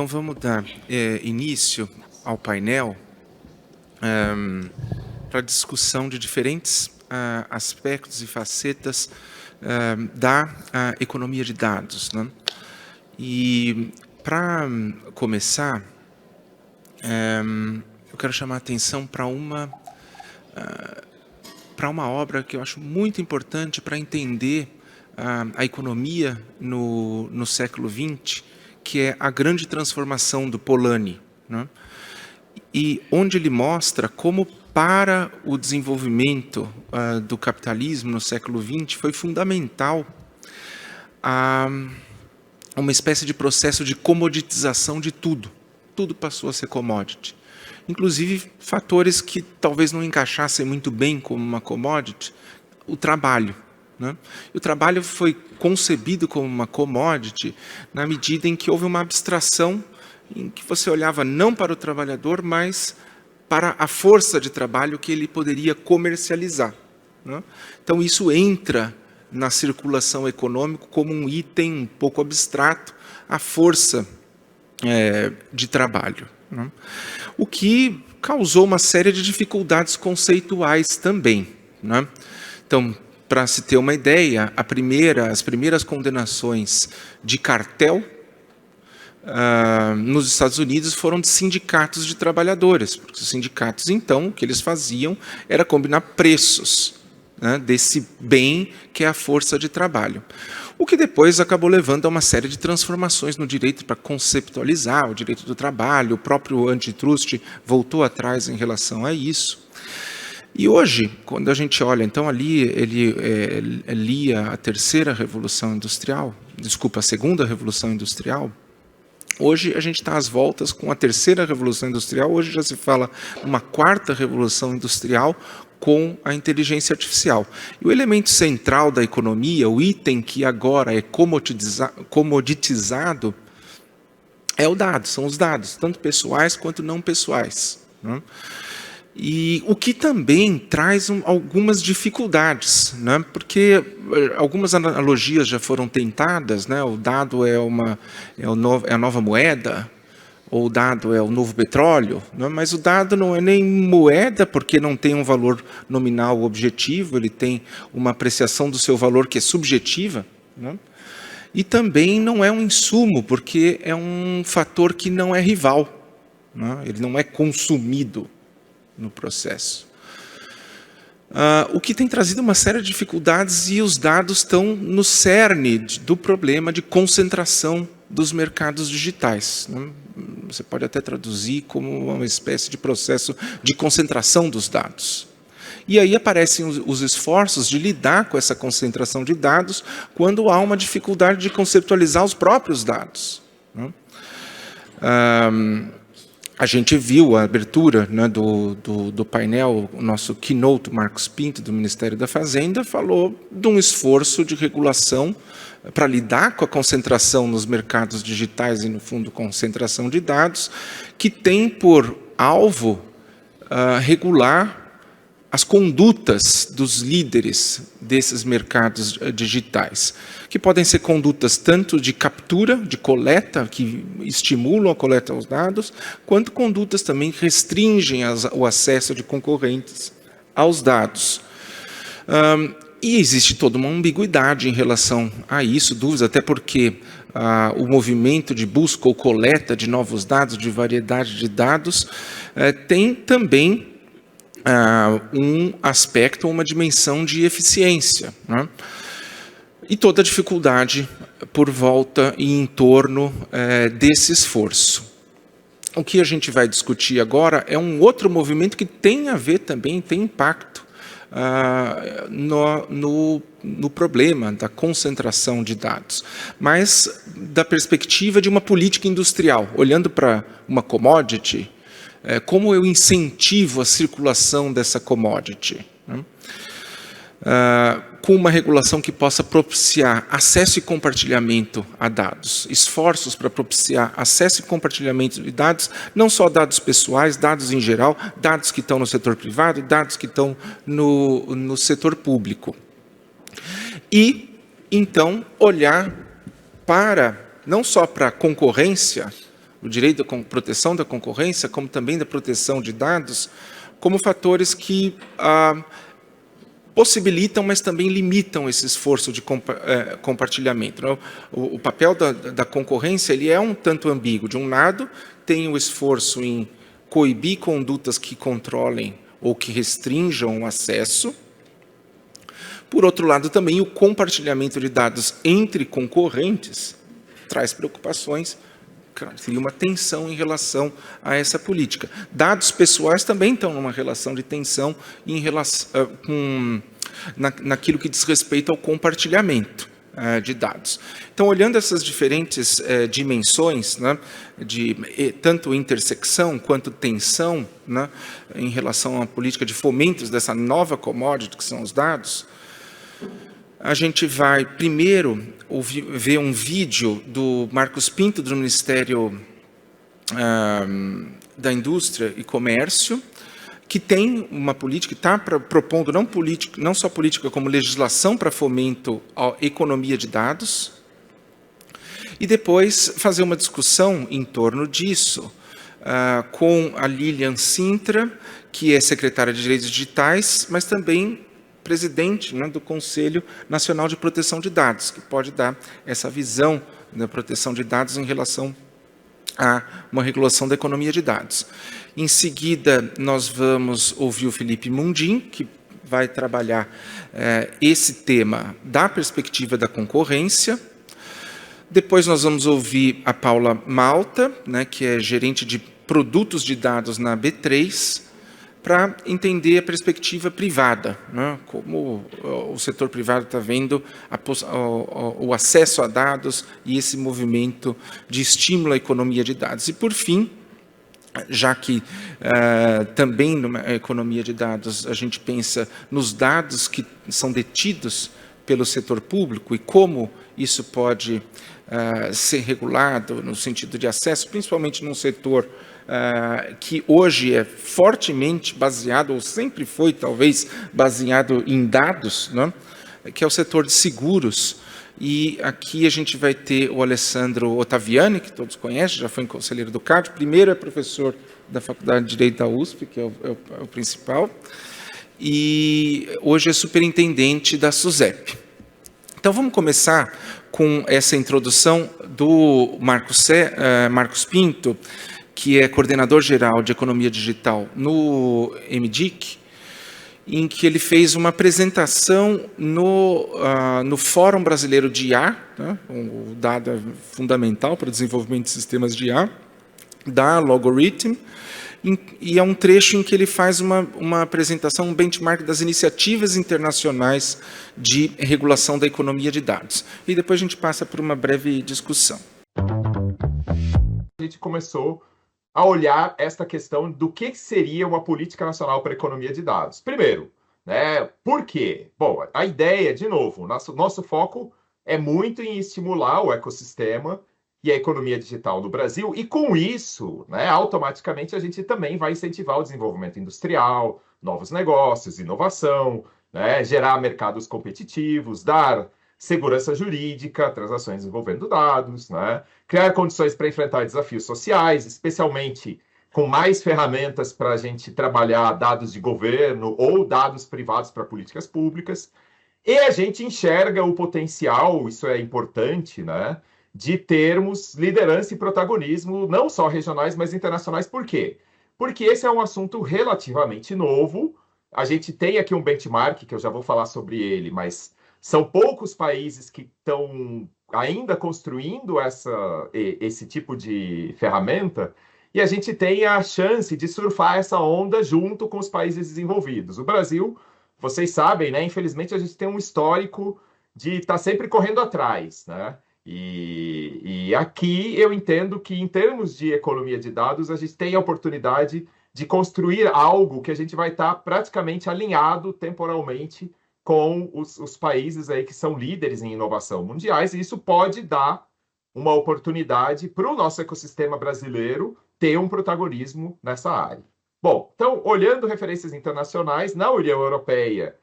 vamos dar início ao painel para a discussão de diferentes aspectos e facetas da economia de dados, né? E para começar, eu quero chamar a atenção para uma obra que eu acho muito importante para entender a economia no século XX, que é A Grande Transformação, do Polanyi, né? E onde ele mostra como, para o desenvolvimento do capitalismo no século XX, foi fundamental uma espécie de processo de comoditização de tudo. Tudo passou a ser commodity. Inclusive, fatores que talvez não encaixassem muito bem como uma commodity, o trabalho, né? E o trabalho foi concebido como uma commodity na medida em que houve uma abstração em que você olhava não para o trabalhador, mas para a força de trabalho que ele poderia comercializar, né? Então, isso entra na circulação econômica como um item um pouco abstrato, a força de trabalho, né? O que causou uma série de dificuldades conceituais também, né? Então, para se ter uma ideia, as primeiras condenações de cartel nos Estados Unidos foram de sindicatos de trabalhadores, porque os sindicatos, então, o que eles faziam era combinar preços, né, desse bem que é a força de trabalho. O que depois acabou levando a uma série de transformações no direito para conceptualizar o direito do trabalho. O próprio antitrust voltou atrás em relação a isso. E hoje, quando a gente olha, então ali ele lia a terceira revolução industrial, desculpa, a segunda revolução industrial. Hoje a gente está às voltas com a terceira revolução industrial. Hoje já se fala uma quarta revolução industrial com a inteligência artificial. E o elemento central da economia, o item que agora é comoditizado, é o dado, são os dados, tanto pessoais quanto não pessoais, né? E o que também traz algumas dificuldades, né? Porque algumas analogias já foram tentadas, né? O dado é a nova moeda, ou o dado é o novo petróleo, né? Mas o dado não é nem moeda, porque não tem um valor nominal objetivo, ele tem uma apreciação do seu valor que é subjetiva, né? E também não é um insumo, porque é um fator que não é rival, né? Ele não é consumido no processo. O que tem trazido uma série de dificuldades, e os dados estão no cerne do problema de concentração dos mercados digitais, né? Você pode até traduzir como uma espécie de processo de concentração dos dados. E aí aparecem os esforços de lidar com essa concentração de dados quando há uma dificuldade de conceptualizar os próprios dados, né? A gente viu a abertura, né, do painel, o nosso keynote, Marcos Pinto, do Ministério da Fazenda, falou de um esforço de regulação para lidar com a concentração nos mercados digitais e, no fundo, concentração de dados, que tem por alvo regular as condutas dos líderes desses mercados digitais, que podem ser condutas tanto de captura, de coleta, que estimulam a coleta dos dados, quanto condutas também que restringem o acesso de concorrentes aos dados. E existe toda uma ambiguidade em relação a isso, dúvidas, até porque o movimento de busca ou coleta de novos dados, de variedade de dados, tem também um aspecto, uma dimensão de eficiência, né? E toda a dificuldade por volta e em torno desse esforço. O que a gente vai discutir agora é um outro movimento que tem a ver também, tem impacto no problema da concentração de dados, mas da perspectiva de uma política industrial, olhando para uma commodity. Como eu incentivo a circulação dessa commodity, né? Com uma regulação que possa propiciar acesso e compartilhamento a dados, esforços para propiciar acesso e compartilhamento de dados, não só dados pessoais, dados em geral, dados que estão no setor privado, dados que estão no setor público. E, então, olhar para, não só para a concorrência, o direito da proteção da concorrência, como também da proteção de dados, como fatores que possibilitam, mas também limitam esse esforço de compartilhamento. Né? O papel da concorrência ele é um tanto ambíguo. De um lado, tem o esforço em coibir condutas que controlem ou que restringam o acesso. Por outro lado, também o compartilhamento de dados entre concorrentes traz preocupações, seria uma tensão em relação a essa política. Dados pessoais também estão numa relação de tensão em relação, naquilo que diz respeito ao compartilhamento de dados. Então, olhando essas diferentes dimensões, né, de tanto intersecção quanto tensão, né, em relação à política de fomentos dessa nova commodity que são os dados, a gente vai primeiro ver um vídeo do Marcos Pinto, do Ministério da Indústria e Comércio, que tem uma política, que está propondo não só política, como legislação para fomento à economia de dados, e depois fazer uma discussão em torno disso, com a Lilian Sintra, que é secretária de Direitos Digitais, mas também presidente, né, do Conselho Nacional de Proteção de Dados, que pode dar essa visão da proteção de dados em relação a uma regulação da economia de dados. Em seguida, nós vamos ouvir o Felipe Mundim, que vai trabalhar esse tema da perspectiva da concorrência. Depois nós vamos ouvir a Paula Malta, né, que é gerente de produtos de dados na B3, para entender a perspectiva privada, né, como o setor privado está vendo o acesso a dados e esse movimento de estímulo à economia de dados. E, por fim, já que também na economia de dados a gente pensa nos dados que são detidos pelo setor público e como isso pode ser regulado no sentido de acesso, principalmente num setor que hoje é fortemente baseado, ou sempre foi, talvez, baseado em dados, né? Que é o setor de seguros. E aqui a gente vai ter o Alessandro Ottaviani, que todos conhecem, já foi conselheiro do CAD, primeiro é professor da Faculdade de Direito da USP, que é o principal, e hoje é superintendente da SUSEP. Então, vamos começar com essa introdução do Marcos Pinto, que é coordenador geral de economia digital no MDIC, em que ele fez uma apresentação no Fórum Brasileiro de IA, né, o dado é fundamental para o desenvolvimento de sistemas de IA, da Logarithm, e é um trecho em que ele faz uma apresentação, um benchmark das iniciativas internacionais de regulação da economia de dados. E depois a gente passa por uma breve discussão. A gente começou a olhar esta questão do que seria uma política nacional para a economia de dados. Primeiro, né, por quê? Bom, a ideia, de novo, nosso foco é muito em estimular o ecossistema e a economia digital do Brasil, e com isso, né, automaticamente, a gente também vai incentivar o desenvolvimento industrial, novos negócios, inovação, né, gerar mercados competitivos, dar segurança jurídica, transações envolvendo dados, né, criar condições para enfrentar desafios sociais, especialmente com mais ferramentas para a gente trabalhar dados de governo ou dados privados para políticas públicas. E a gente enxerga o potencial, isso é importante, né, de termos liderança e protagonismo, não só regionais, mas internacionais. Por quê? Porque esse é um assunto relativamente novo. A gente tem aqui um benchmark, que eu já vou falar sobre ele, mas são poucos países que estão ainda construindo esse tipo de ferramenta, e a gente tem a chance de surfar essa onda junto com os países desenvolvidos. O Brasil, vocês sabem, né? Infelizmente, a gente tem um histórico de estar sempre correndo atrás, né? E aqui eu entendo que, em termos de economia de dados, a gente tem a oportunidade de construir algo que a gente vai estar praticamente alinhado temporalmente com os países aí que são líderes em inovação mundiais, e isso pode dar uma oportunidade para o nosso ecossistema brasileiro ter um protagonismo nessa área. Bom, então, olhando referências internacionais, na União Europeia,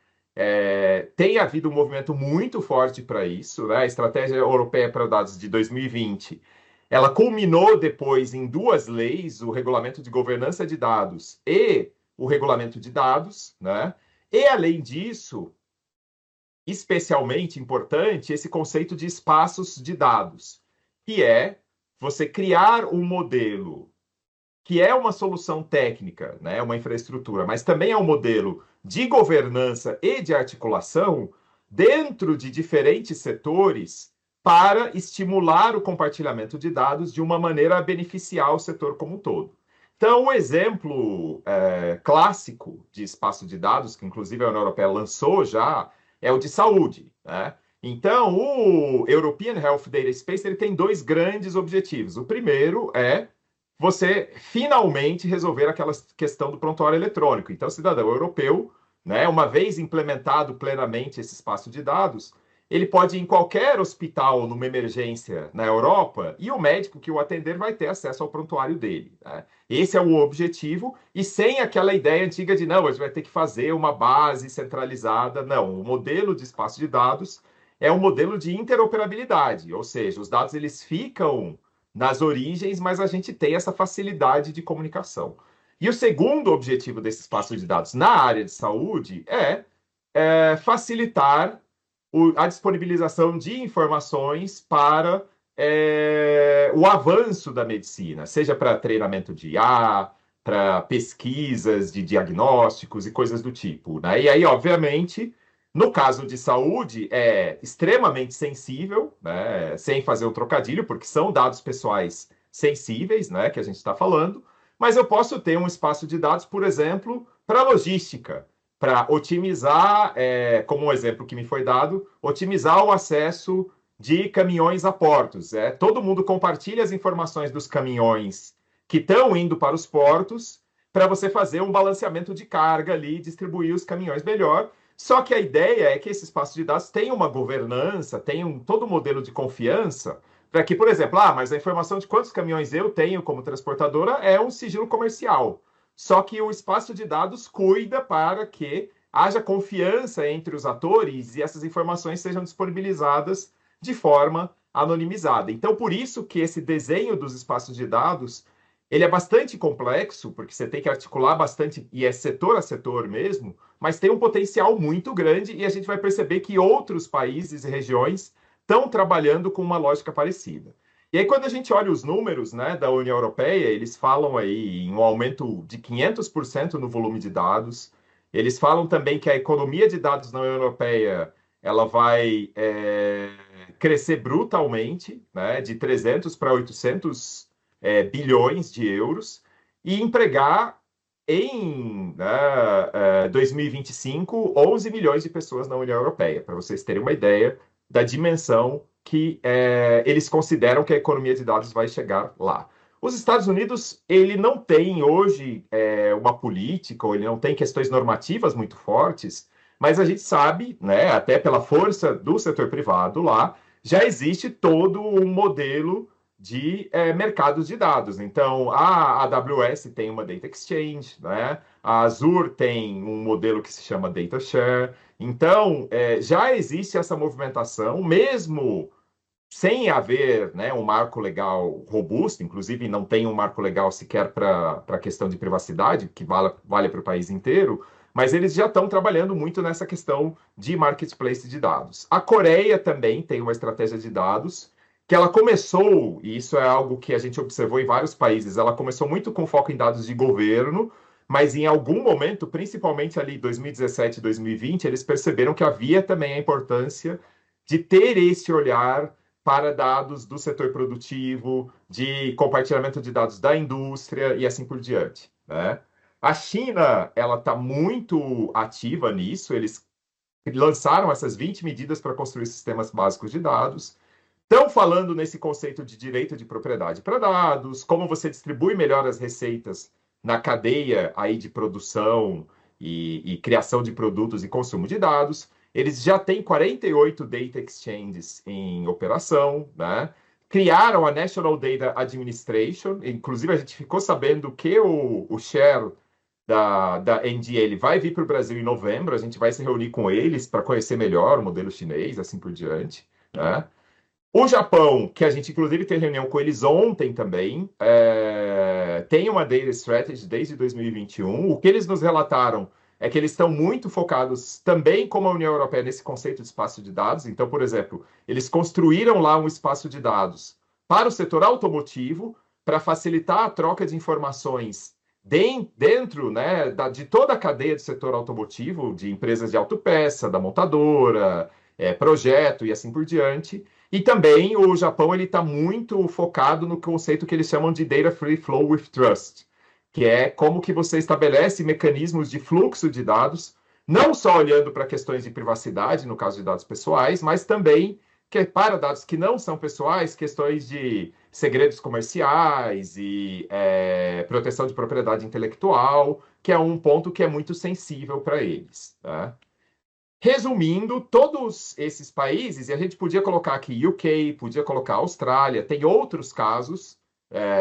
tem havido um movimento muito forte para isso, né? A Estratégia Europeia para Dados de 2020, ela culminou depois em duas leis, o Regulamento de Governança de Dados e o Regulamento de Dados, né? E, além disso, especialmente importante, esse conceito de espaços de dados, que é você criar um modelo que é uma solução técnica, né, uma infraestrutura, mas também é um modelo de governança e de articulação dentro de diferentes setores para estimular o compartilhamento de dados de uma maneira a beneficiar o setor como um todo. Então, um exemplo clássico de espaço de dados, que inclusive a União Europeia lançou já, é o de saúde, né? Então, o European Health Data Space ele tem dois grandes objetivos. O primeiro é você finalmente resolver aquela questão do prontuário eletrônico. Então, o cidadão europeu, né, uma vez implementado plenamente esse espaço de dados, ele pode ir em qualquer hospital numa emergência na Europa e o médico que o atender vai ter acesso ao prontuário dele, né? Esse é o objetivo, e sem aquela ideia antiga de não, a gente vai ter que fazer uma base centralizada. Não, o modelo de espaço de dados é um modelo de interoperabilidade, ou seja, os dados eles ficam nas origens, mas a gente tem essa facilidade de comunicação. E o segundo objetivo desse espaço de dados na área de saúde é facilitar a disponibilização de informações para o avanço da medicina, seja para treinamento de IA, para pesquisas de diagnósticos e coisas do tipo, né? E aí, obviamente, no caso de saúde, é extremamente sensível, né? Sem fazer o trocadilho, porque são dados pessoais sensíveis, né? Que a gente está falando, mas eu posso ter um espaço de dados, por exemplo, para logística, para otimizar, como um exemplo que me foi dado, otimizar o acesso de caminhões a portos. Todo mundo compartilha as informações dos caminhões que estão indo para os portos para você fazer um balanceamento de carga ali, distribuir os caminhões melhor. Só que a ideia é que esse espaço de dados tenha uma governança, tenha todo um modelo de confiança, para que, por exemplo, mas a informação de quantos caminhões eu tenho como transportadora é um sigilo comercial. Só que o espaço de dados cuida para que haja confiança entre os atores e essas informações sejam disponibilizadas de forma anonimizada. Então, por isso que esse desenho dos espaços de dados, ele é bastante complexo, porque você tem que articular bastante, e é setor a setor mesmo, mas tem um potencial muito grande, e a gente vai perceber que outros países e regiões estão trabalhando com uma lógica parecida. E aí, quando a gente olha os números, né, da União Europeia, eles falam aí em um aumento de 500% no volume de dados. Eles falam também que a economia de dados na União Europeia ela vai crescer brutalmente, né, de 300 para 800 bilhões de euros, e empregar em 2025 11 milhões de pessoas na União Europeia, para vocês terem uma ideia da dimensão que eles consideram que a economia de dados vai chegar lá. Os Estados Unidos, ele não tem hoje uma política, ou ele não tem questões normativas muito fortes, mas a gente sabe, né, até pela força do setor privado lá, já existe todo um modelo de mercados de dados. Então, a AWS tem uma Data Exchange, né? A Azure tem um modelo que se chama Data Share. Então, já existe essa movimentação, mesmo sem haver, né, um marco legal robusto, inclusive não tem um marco legal sequer para a questão de privacidade, que vale para o país inteiro, mas eles já estão trabalhando muito nessa questão de marketplace de dados. A Coreia também tem uma estratégia de dados que ela começou, e isso é algo que a gente observou em vários países, ela começou muito com foco em dados de governo, mas em algum momento, principalmente ali 2017 e 2020, eles perceberam que havia também a importância de ter esse olhar para dados do setor produtivo, de compartilhamento de dados da indústria e assim por diante, né? A China, ela está muito ativa nisso, eles lançaram essas 20 medidas para construir sistemas básicos de dados. Estão falando nesse conceito de direito de propriedade para dados, como você distribui melhor as receitas na cadeia aí de produção e criação de produtos e consumo de dados. Eles já têm 48 data exchanges em operação, né? Criaram a National Data Administration, inclusive a gente ficou sabendo que o share da NDA ele vai vir para o Brasil em novembro, a gente vai se reunir com eles para conhecer melhor o modelo chinês, assim por diante, né? O Japão, que a gente inclusive teve reunião com eles ontem também, tem uma Data Strategy desde 2021. O que eles nos relataram é que eles estão muito focados também, como a União Europeia, nesse conceito de espaço de dados. Então, por exemplo, eles construíram lá um espaço de dados para o setor automotivo, para facilitar a troca de informações dentro, né, de toda a cadeia do setor automotivo, de empresas de autopeça, da montadora, projeto e assim por diante. E também o Japão ele está muito focado no conceito que eles chamam de Data Free Flow with Trust, que é como que você estabelece mecanismos de fluxo de dados, não só olhando para questões de privacidade, no caso de dados pessoais, mas também que para dados que não são pessoais, questões de segredos comerciais e proteção de propriedade intelectual, que é um ponto que é muito sensível para eles. Tá? Resumindo, todos esses países, e a gente podia colocar aqui UK, podia colocar Austrália, tem outros casos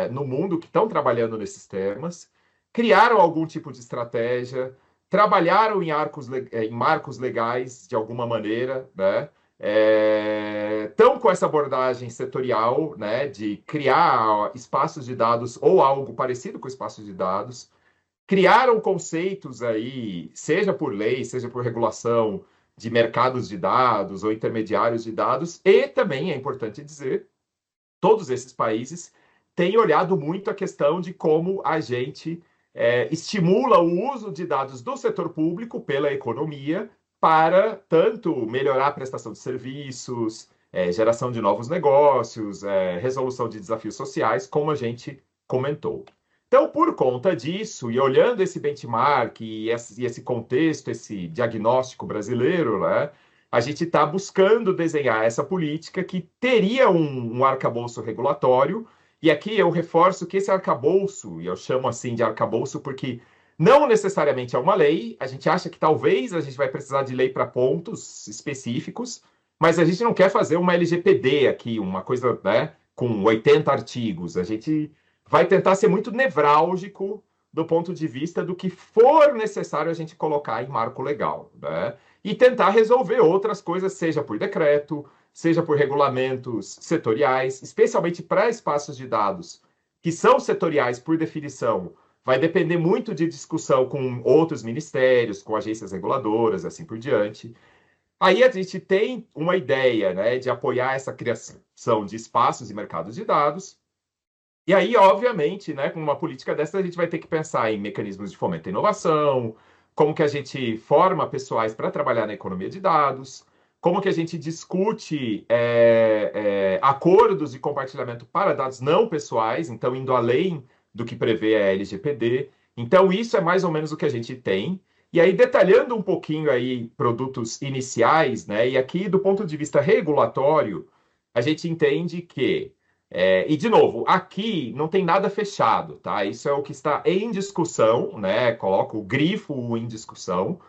no mundo que estão trabalhando nesses temas, criaram algum tipo de estratégia, trabalharam em marcos legais de alguma maneira, né? Estão com essa abordagem setorial, né, de criar espaços de dados ou algo parecido com espaços de dados, criaram conceitos aí, seja por lei, seja por regulação, de mercados de dados ou intermediários de dados, e também é importante dizer, todos esses países têm olhado muito a questão de como a gente estimula o uso de dados do setor público pela economia para tanto melhorar a prestação de serviços, geração de novos negócios, resolução de desafios sociais, como a gente comentou. Então, por conta disso, e olhando esse benchmark e esse contexto, esse diagnóstico brasileiro, né, a gente está buscando desenhar essa política que teria um arcabouço regulatório, e aqui eu reforço que esse arcabouço, e eu chamo assim de arcabouço porque não necessariamente é uma lei, a gente acha que talvez a gente vai precisar de lei para pontos específicos, mas a gente não quer fazer uma LGPD aqui, uma coisa, né, com 80 artigos, a gente vai tentar ser muito nevrálgico do ponto de vista do que for necessário a gente colocar em marco legal, né? E tentar resolver outras coisas, seja por decreto, seja por regulamentos setoriais, especialmente para espaços de dados que são setoriais por definição, vai depender muito de discussão com outros ministérios, com agências reguladoras, assim por diante. Aí a gente tem uma ideia, né, de apoiar essa criação de espaços e mercados de dados. E aí, obviamente, né, com uma política dessa, a gente vai ter que pensar em mecanismos de fomento à inovação, como que a gente forma pessoais para trabalhar na economia de dados, como que a gente discute acordos de compartilhamento para dados não pessoais, então indo além do que prevê a LGPD. Então, isso é mais ou menos o que a gente tem. E aí, detalhando um pouquinho aí produtos iniciais, né, e aqui do ponto de vista regulatório, a gente entende que e, de novo, aqui não tem nada fechado, tá? Isso é o que está em discussão, né? Coloco o grifo em discussão,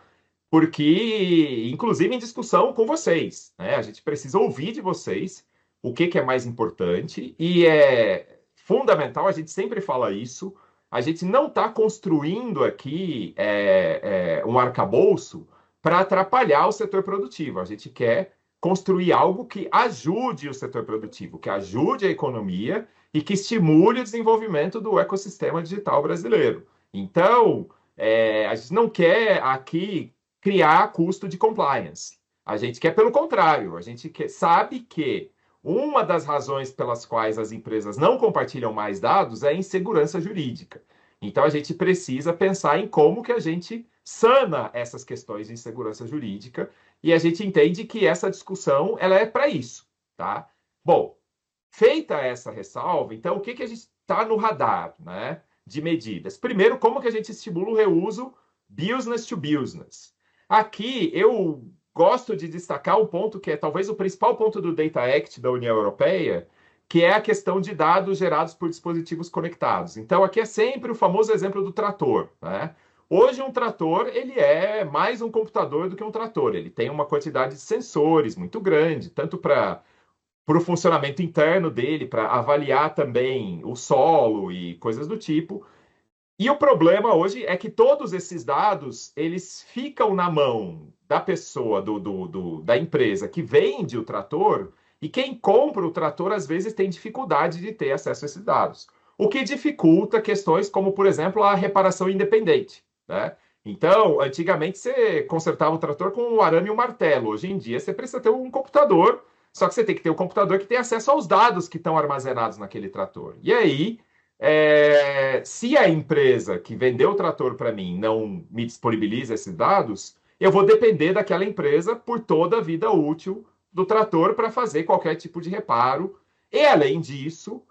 porque, inclusive, em discussão com vocês, né? A gente precisa ouvir de vocês o que, que é mais importante, e é fundamental, a gente sempre fala isso, a gente não está construindo aqui um arcabouço para atrapalhar o setor produtivo, a gente quer construir algo que ajude o setor produtivo, que ajude a economia e que estimule o desenvolvimento do ecossistema digital brasileiro. Então, a gente não quer aqui criar custo de compliance. A gente quer, pelo contrário, a gente sabe que uma das razões pelas quais as empresas não compartilham mais dados é a insegurança jurídica. Então, a gente precisa pensar em como que a gente sana essas questões de insegurança jurídica e a gente entende que essa discussão ela é para isso, tá? Bom, feita essa ressalva, então o que, que a gente está no radar, né, de medidas? Primeiro, como que a gente estimula o reuso business to business? Aqui eu gosto de destacar um ponto que é talvez o principal ponto do Data Act da União Europeia, que é a questão de dados gerados por dispositivos conectados. Então, aqui é sempre o famoso exemplo do trator, né? Hoje, um trator ele é mais um computador do que um trator. Ele tem uma quantidade de sensores muito grande, tanto para o funcionamento interno dele, para avaliar também o solo e coisas do tipo. E o problema hoje é que todos esses dados eles ficam na mão da pessoa, da empresa que vende o trator, E quem compra o trator, às vezes, tem dificuldade de ter acesso a esses dados, o que dificulta questões como, por exemplo, a reparação independente, né? Então, antigamente você consertava o trator com o arame e o martelo. Hoje em dia você precisa ter um computador, só que você tem que ter um computador que tem acesso aos dados que estão armazenados naquele trator. E aí, se a empresa que vendeu o trator para mim não me disponibiliza esses dados, eu vou depender daquela empresa por toda a vida útil do trator para fazer qualquer tipo de reparo. E, além disso,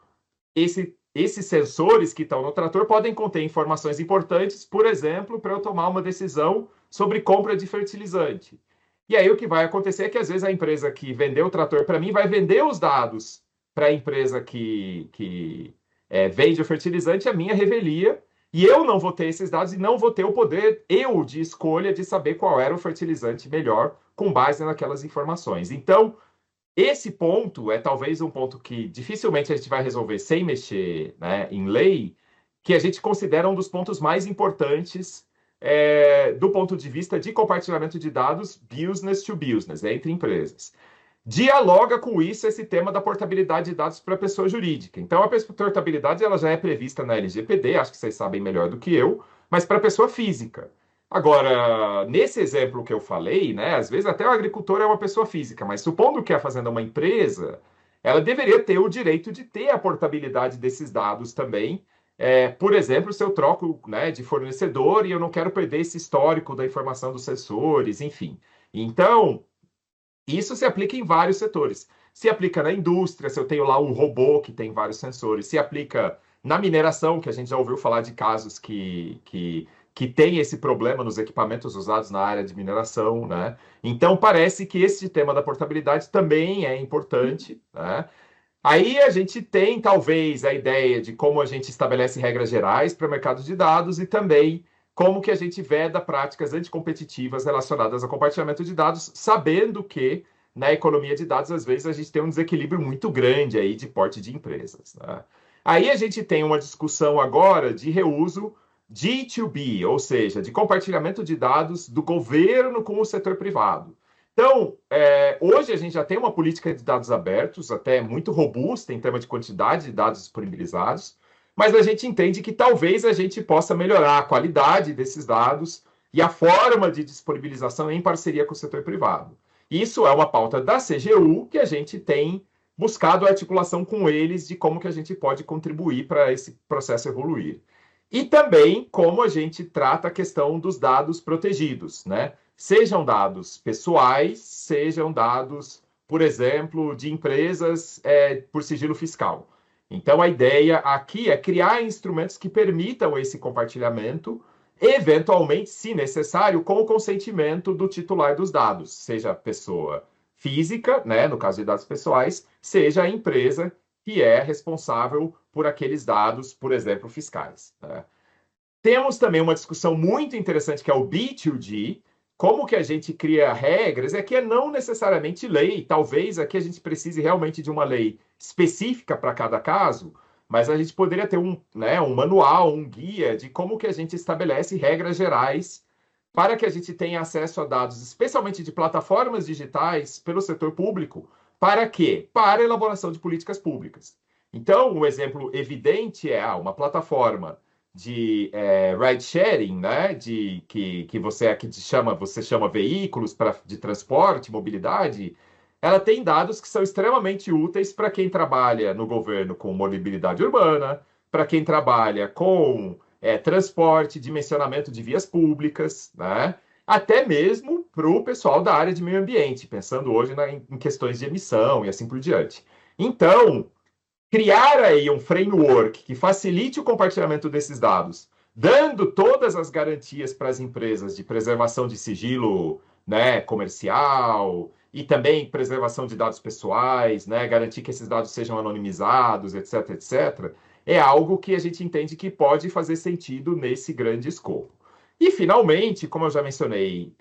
esses sensores que estão no trator podem conter informações importantes, por exemplo, para eu tomar uma decisão sobre compra de fertilizante. E aí o que vai acontecer é que às vezes a empresa que vendeu o trator para mim vai vender os dados para a empresa que vende o fertilizante, a minha revelia, e eu não vou ter esses dados e não vou ter o poder, eu, de escolha de saber qual era o fertilizante melhor com base naquelas informações. Então, esse ponto é talvez um ponto que dificilmente a gente vai resolver sem mexer, né, em lei, que a gente considera um dos pontos mais importantes do ponto de vista de compartilhamento de dados business to business, entre empresas. Dialoga com isso esse tema da portabilidade de dados para a pessoa jurídica. Então, a portabilidade ela já é prevista na LGPD, acho que vocês sabem melhor do que eu, mas para a pessoa física. Agora, nesse exemplo que eu falei, né, às vezes até o agricultor é uma pessoa física, mas supondo que a fazenda é uma empresa, ela deveria ter o direito de ter a portabilidade desses dados também. Por exemplo, se eu troco, né, de fornecedor e eu não quero perder esse histórico da informação dos sensores, enfim. Então, isso se aplica em vários setores. Se aplica na indústria, se eu tenho lá um robô que tem vários sensores, se aplica na mineração, que a gente já ouviu falar de casos que tem esse problema nos equipamentos usados na área de mineração, né? Então, parece que esse tema da portabilidade também é importante, né? Aí a gente tem, talvez, a ideia de como a gente estabelece regras gerais para o mercado de dados e também como que a gente veda práticas anticompetitivas relacionadas ao compartilhamento de dados, sabendo que na economia de dados, às vezes, a gente tem um desequilíbrio muito grande aí de porte de empresas, né? Aí a gente tem uma discussão agora de reuso G2B, ou seja, de compartilhamento de dados do governo com o setor privado. Então, hoje a gente já tem uma política de dados abertos, até muito robusta em termos de quantidade de dados disponibilizados, mas a gente entende que talvez a gente possa melhorar a qualidade desses dados e a forma de disponibilização em parceria com o setor privado. Isso é uma pauta da CGU que a gente tem buscado a articulação com eles de como que a gente pode contribuir para esse processo evoluir. E também como a gente trata a questão dos dados protegidos, né? Sejam dados pessoais, sejam dados, por exemplo, de empresas por sigilo fiscal. Então, a ideia aqui é criar instrumentos que permitam esse compartilhamento, eventualmente, se necessário, com o consentimento do titular dos dados, seja a pessoa física, né, no caso de dados pessoais, seja a empresa que é responsável por aqueles dados, por exemplo, fiscais, né? Temos também uma discussão muito interessante que é o B2G, como que a gente cria regras, que é não necessariamente lei, talvez aqui a gente precise realmente de uma lei específica para cada caso, mas a gente poderia ter um manual, um guia de como que a gente estabelece regras gerais para que a gente tenha acesso a dados, especialmente de plataformas digitais pelo setor público, para quê? Para a elaboração de políticas públicas. Então, um exemplo evidente é uma plataforma de ride sharing, né, que você aqui você chama veículos de transporte, mobilidade, ela tem dados que são extremamente úteis para quem trabalha no governo com mobilidade urbana, para quem trabalha com transporte, dimensionamento de vias públicas, né, até mesmo para o pessoal da área de meio ambiente, pensando hoje em questões de emissão e assim por diante. Então, criar aí um framework que facilite o compartilhamento desses dados, dando todas as garantias para as empresas de preservação de sigilo, né, comercial e também preservação de dados pessoais, né, garantir que esses dados sejam anonimizados, etc, etc, é algo que a gente entende que pode fazer sentido nesse grande escopo. E, finalmente, como eu já mencionei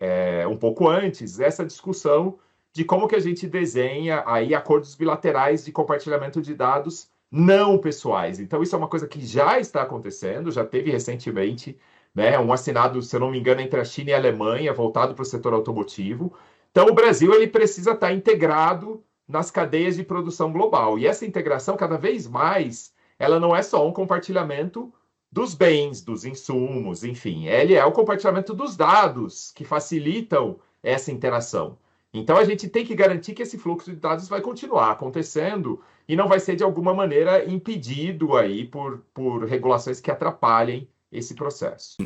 um pouco antes, essa discussão de como que a gente desenha aí acordos bilaterais de compartilhamento de dados não pessoais. Então, isso é uma coisa que já está acontecendo, já teve recentemente, né, um assinado, se eu não me engano, entre a China e a Alemanha, voltado para o setor automotivo. Então, o Brasil ele precisa estar integrado nas cadeias de produção global. E essa integração, cada vez mais, ela não é só um compartilhamento dos bens, dos insumos, enfim, ele é o compartilhamento dos dados que facilitam essa interação. Então, a gente tem que garantir que esse fluxo de dados vai continuar acontecendo e não vai ser, de alguma maneira, impedido aí por regulações que atrapalhem esse processo.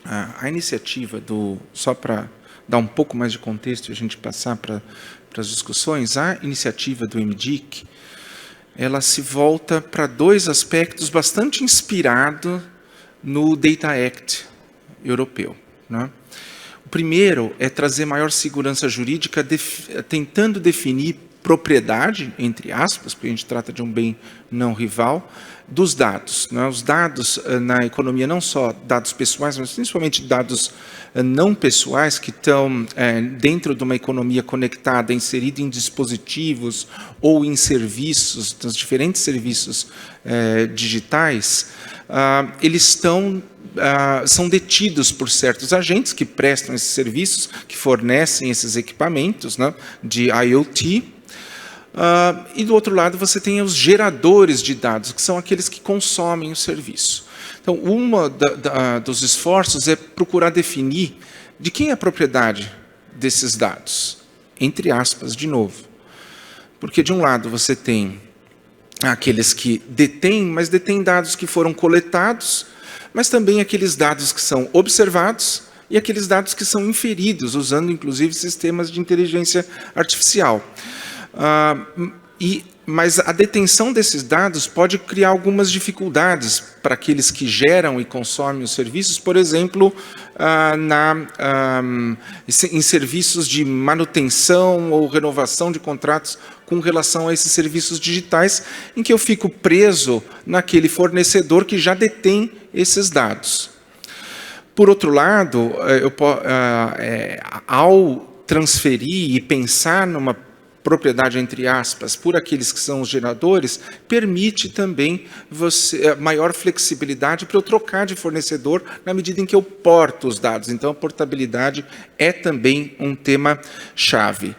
A iniciativa só para dar um pouco mais de contexto e a gente passar para as discussões, a iniciativa do MDIC, ela se volta para dois aspectos bastante inspirados no Data Act europeu, né? O primeiro é trazer maior segurança jurídica, tentando definir propriedade, entre aspas, porque a gente trata de um bem não rival, dos dados, né? Os dados na economia, não só dados pessoais, mas principalmente dados não pessoais, que estão dentro de uma economia conectada, inserida em dispositivos ou em serviços, dos diferentes serviços digitais, eles são detidos por certos agentes que prestam esses serviços, que fornecem esses equipamentos, né, de IoT. E do outro lado você tem os geradores de dados, que são aqueles que consomem o serviço. Então, dos esforços é procurar definir de quem é a propriedade desses dados, entre aspas, de novo. Porque, de um lado, você tem aqueles que detêm, mas detêm dados que foram coletados, mas também aqueles dados que são observados e aqueles dados que são inferidos, usando, inclusive, sistemas de inteligência artificial. Mas a detenção desses dados pode criar algumas dificuldades para aqueles que geram e consomem os serviços, por exemplo, em serviços de manutenção ou renovação de contratos com relação a esses serviços digitais, em que eu fico preso naquele fornecedor que já detém esses dados. Por outro lado, ao transferir e pensar numa propriedade, entre aspas, por aqueles que são os geradores, permite também maior flexibilidade para eu trocar de fornecedor na medida em que eu porto os dados. Então, a portabilidade é também um tema-chave.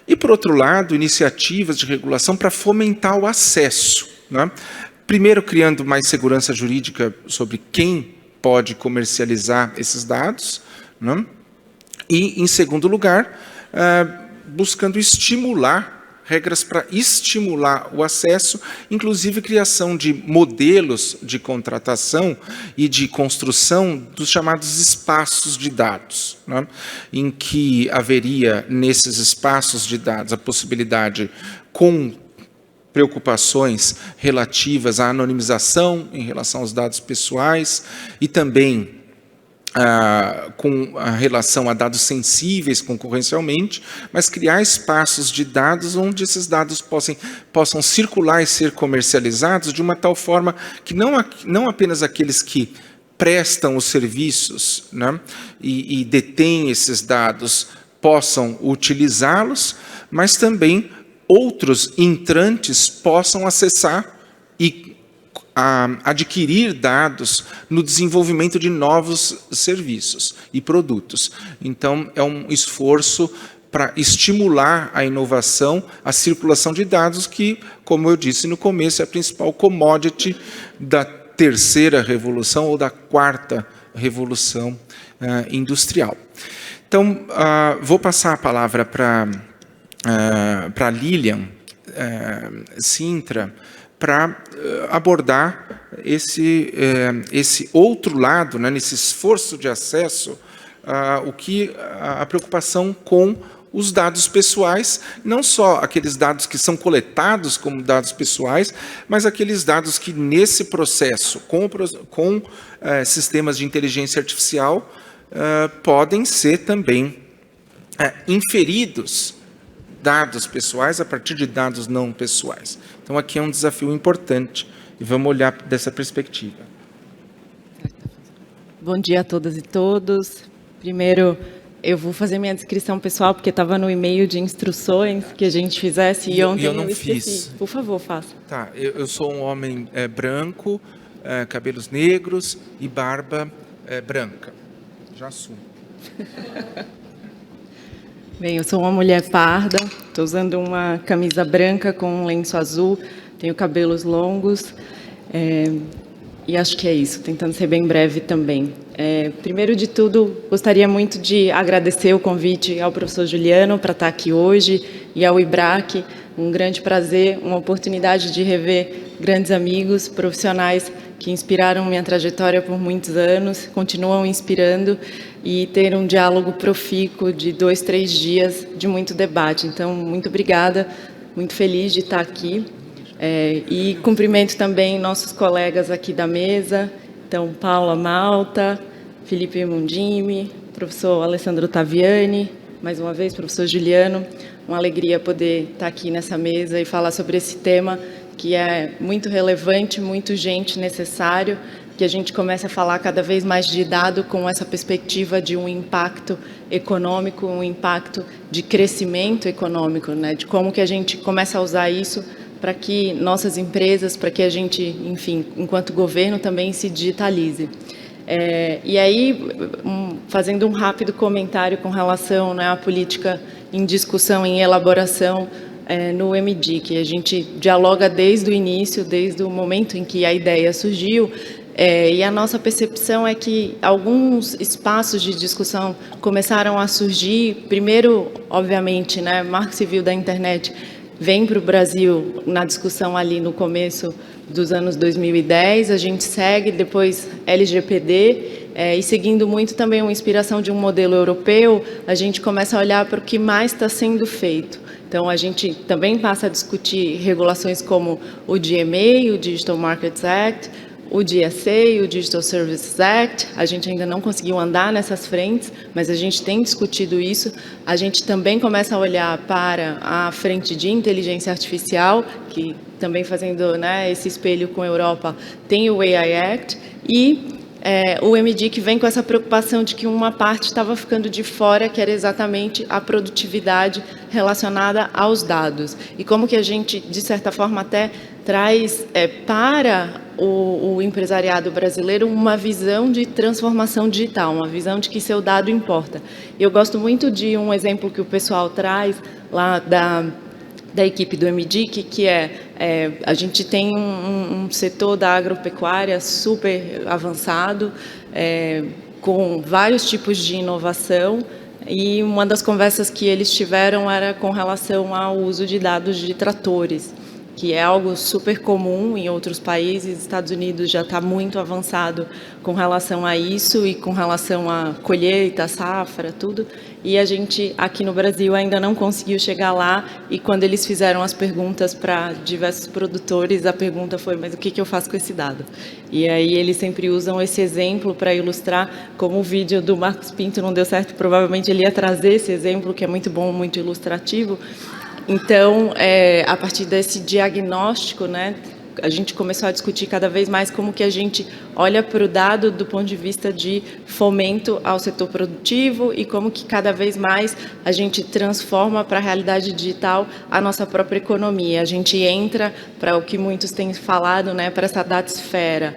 E, por outro lado, iniciativas de regulação para fomentar o acesso, né? Primeiro, criando mais segurança jurídica sobre quem pode comercializar esses dados, né? E, em segundo lugar, buscando estimular, regras para estimular o acesso, inclusive criação de modelos de contratação e de construção dos chamados espaços de dados, né? Em que haveria, nesses espaços de dados, a possibilidade, com preocupações relativas à anonimização em relação aos dados pessoais e também com a relação a dados sensíveis concorrencialmente, mas criar espaços de dados onde esses dados possam circular e ser comercializados de uma tal forma que não apenas aqueles que prestam os serviços, né, e detêm esses dados possam utilizá-los, mas também outros entrantes possam acessar e adquirir dados no desenvolvimento de novos serviços e produtos. Então, é um esforço para estimular a inovação, a circulação de dados, que, como eu disse no começo, é a principal commodity da terceira revolução ou da quarta revolução industrial. Então, vou passar a palavra para Lilian Sintra, para abordar esse outro lado, né, nesse esforço de acesso, a preocupação com os dados pessoais, não só aqueles dados que são coletados como dados pessoais, mas aqueles dados que, nesse processo, com sistemas de inteligência artificial, podem ser também inferidos dados pessoais a partir de dados não pessoais. Então, aqui é um desafio importante e vamos olhar dessa perspectiva. Bom dia a todas e todos. Primeiro, eu vou fazer minha descrição pessoal, porque estava no e-mail de instruções que a gente fizesse e ontem eu não fiz. Por favor, faça. Tá, eu sou um homem branco, cabelos negros e barba branca. Já assumo. Bem, eu sou uma mulher parda, estou usando uma camisa branca com um lenço azul, tenho cabelos longos, e acho que é isso, tentando ser bem breve também. Primeiro de tudo, gostaria muito de agradecer o convite ao professor Juliano para estar aqui hoje e ao IBRAC. Um grande prazer, uma oportunidade de rever grandes amigos, profissionais que inspiraram minha trajetória por muitos anos, continuam inspirando, e ter um diálogo profícuo de 2, 3 dias de muito debate. Então, muito obrigada, muito feliz de estar aqui. E cumprimento também nossos colegas aqui da mesa, então, Paula Malta, Felipe Mundimi, professor Alessandro Taviani, mais uma vez, professor Juliano. Uma alegria poder estar aqui nessa mesa e falar sobre esse tema que é muito relevante, muito urgente, necessário, que a gente comece a falar cada vez mais de dado com essa perspectiva de um impacto econômico, um impacto de crescimento econômico, né? De como que a gente começa a usar isso para que nossas empresas, para que a gente, enfim, enquanto governo, também se digitalize. E aí, fazendo um rápido comentário com relação, né, à política em discussão, em elaboração no MDIC, a gente dialoga desde o início, desde o momento em que a ideia surgiu, e a nossa percepção é que alguns espaços de discussão começaram a surgir, primeiro, obviamente, né, Marco Civil da Internet vem para o Brasil na discussão ali no começo dos anos 2010, a gente segue, depois LGPD, e seguindo muito também uma inspiração de um modelo europeu, a gente começa a olhar para o que mais está sendo feito. Então, a gente também passa a discutir regulações como o DMA, o Digital Markets Act, o DSA, o Digital Services Act. A gente ainda não conseguiu andar nessas frentes, mas a gente tem discutido isso. A gente também começa a olhar para a frente de inteligência artificial, que também fazendo, né, esse espelho com a Europa, tem o AI Act, e o MDIC vem com essa preocupação de que uma parte estava ficando de fora, que era exatamente a produtividade relacionada aos dados. E como que a gente, de certa forma, até traz para o empresariado brasileiro uma visão de transformação digital, uma visão de que seu dado importa. Eu gosto muito de um exemplo que o pessoal traz lá da equipe do MDIC, que a gente tem um setor da agropecuária super avançado, com vários tipos de inovação, e uma das conversas que eles tiveram era com relação ao uso de dados de tratores, que é algo super comum em outros países. Estados Unidos já está muito avançado com relação a isso e com relação à colheita, safra, tudo. E a gente, aqui no Brasil, ainda não conseguiu chegar lá, e quando eles fizeram as perguntas para diversos produtores, a pergunta foi: mas o que eu faço com esse dado? E aí eles sempre usam esse exemplo para ilustrar, como o vídeo do Marcos Pinto não deu certo, provavelmente ele ia trazer esse exemplo, que é muito bom, muito ilustrativo. Então, a partir desse diagnóstico, né, a gente começou a discutir cada vez mais como que a gente olha para o dado do ponto de vista de fomento ao setor produtivo, e como que cada vez mais a gente transforma para a realidade digital a nossa própria economia. A gente entra para o que muitos têm falado, né, para essa datasfera.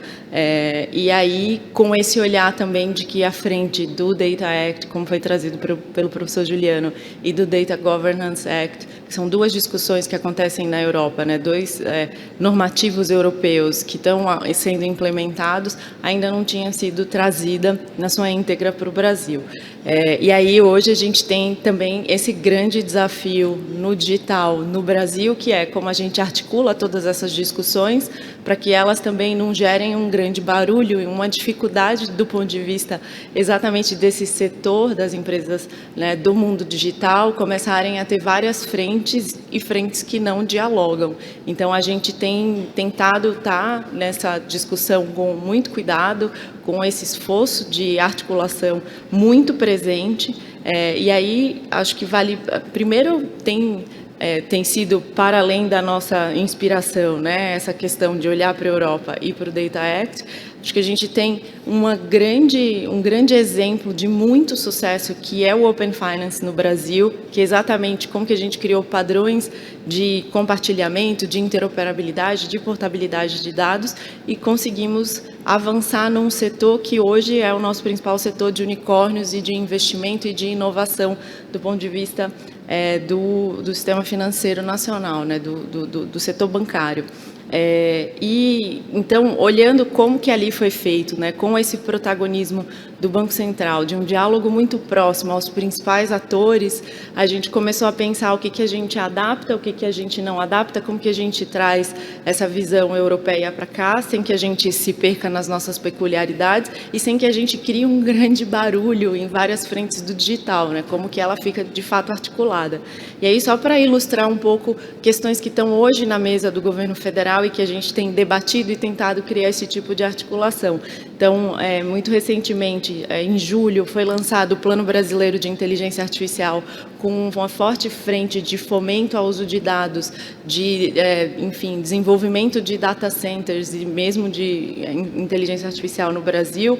E aí, com esse olhar também de que à frente do Data Act, como foi trazido pelo professor Juliano, e do Data Governance Act, que são duas discussões que acontecem na Europa, né, dois normativos europeus que estão sendo implementados, ainda não tinha sido trazida na sua íntegra para o Brasil. E aí, hoje, a gente tem também esse grande desafio no digital no Brasil, que é como a gente articula todas essas discussões para que elas também não gerem um grande barulho e uma dificuldade do ponto de vista exatamente desse setor das empresas, né, do mundo digital, começarem a ter várias frentes e frentes que não dialogam. Então, a gente tem tentado estar nessa discussão com muito cuidado, com esse esforço de articulação muito presente. E aí, acho que vale... Primeiro, tem tem sido para além da nossa inspiração, né? Essa questão de olhar para a Europa e para o Data Act. Acho que a gente tem um grande exemplo de muito sucesso, que é o Open Finance no Brasil, que é exatamente como que a gente criou padrões de compartilhamento, de interoperabilidade, de portabilidade de dados e conseguimos avançar num setor que hoje é o nosso principal setor de unicórnios e de investimento e de inovação do ponto de vista do sistema financeiro nacional, né, do setor bancário. E então, olhando como que ali foi feito, né, com esse protagonismo do Banco Central, de um diálogo muito próximo aos principais atores, a gente começou a pensar o que a gente adapta, o que a gente não adapta, como que a gente traz essa visão europeia para cá, sem que a gente se perca nas nossas peculiaridades e sem que a gente crie um grande barulho em várias frentes do digital, né, como que ela fica de fato articulada. E aí, só para ilustrar um pouco questões que estão hoje na mesa do governo federal e que a gente tem debatido e tentado criar esse tipo de articulação. Então, muito recentemente, em julho, foi lançado o Plano Brasileiro de Inteligência Artificial, com uma forte frente de fomento ao uso de dados, de, enfim, desenvolvimento de data centers e mesmo de inteligência artificial no Brasil,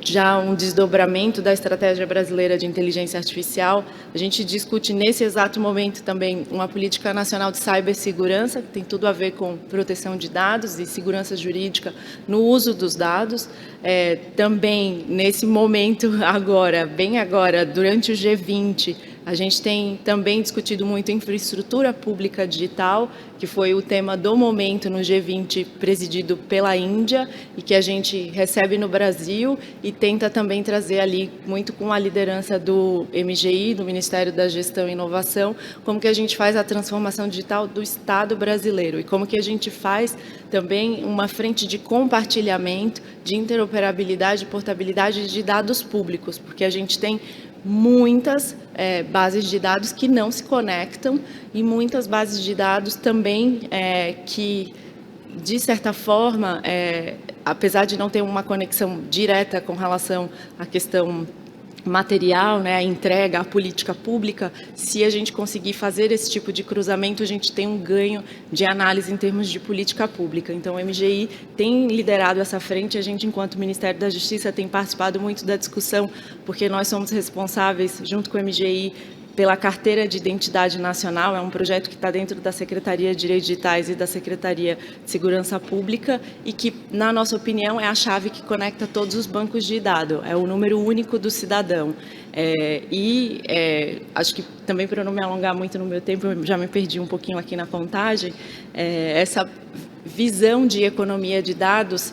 já um desdobramento da estratégia brasileira de inteligência artificial. A gente discute nesse exato momento também uma política nacional de cibersegurança, que tem tudo a ver com proteção de dados e segurança jurídica no uso dos dados. Também, nesse momento agora, bem agora, durante o G20, a gente tem também discutido muito infraestrutura pública digital, que foi o tema do momento no G20 presidido pela Índia e que a gente recebe no Brasil e tenta também trazer ali, muito com a liderança do MGI, do Ministério da Gestão e Inovação, como que a gente faz a transformação digital do Estado brasileiro e como que a gente faz também uma frente de compartilhamento, de interoperabilidade e portabilidade de dados públicos, porque a gente tem muitas bases de dados que não se conectam e muitas bases de dados também que, de certa forma, apesar de não ter uma conexão direta com relação à questão material, né, a entrega, a política pública, se a gente conseguir fazer esse tipo de cruzamento, a gente tem um ganho de análise em termos de política pública. Então, o MGI tem liderado essa frente, a gente, enquanto Ministério da Justiça, tem participado muito da discussão, porque nós somos responsáveis, junto com o MGI, pela Carteira de Identidade Nacional, é um projeto que está dentro da Secretaria de Direitos Digitais e da Secretaria de Segurança Pública e que, na nossa opinião, é a chave que conecta todos os bancos de dados, é o número único do cidadão. Acho que também, para não me alongar muito no meu tempo, eu já me perdi um pouquinho aqui na contagem, essa visão de economia de dados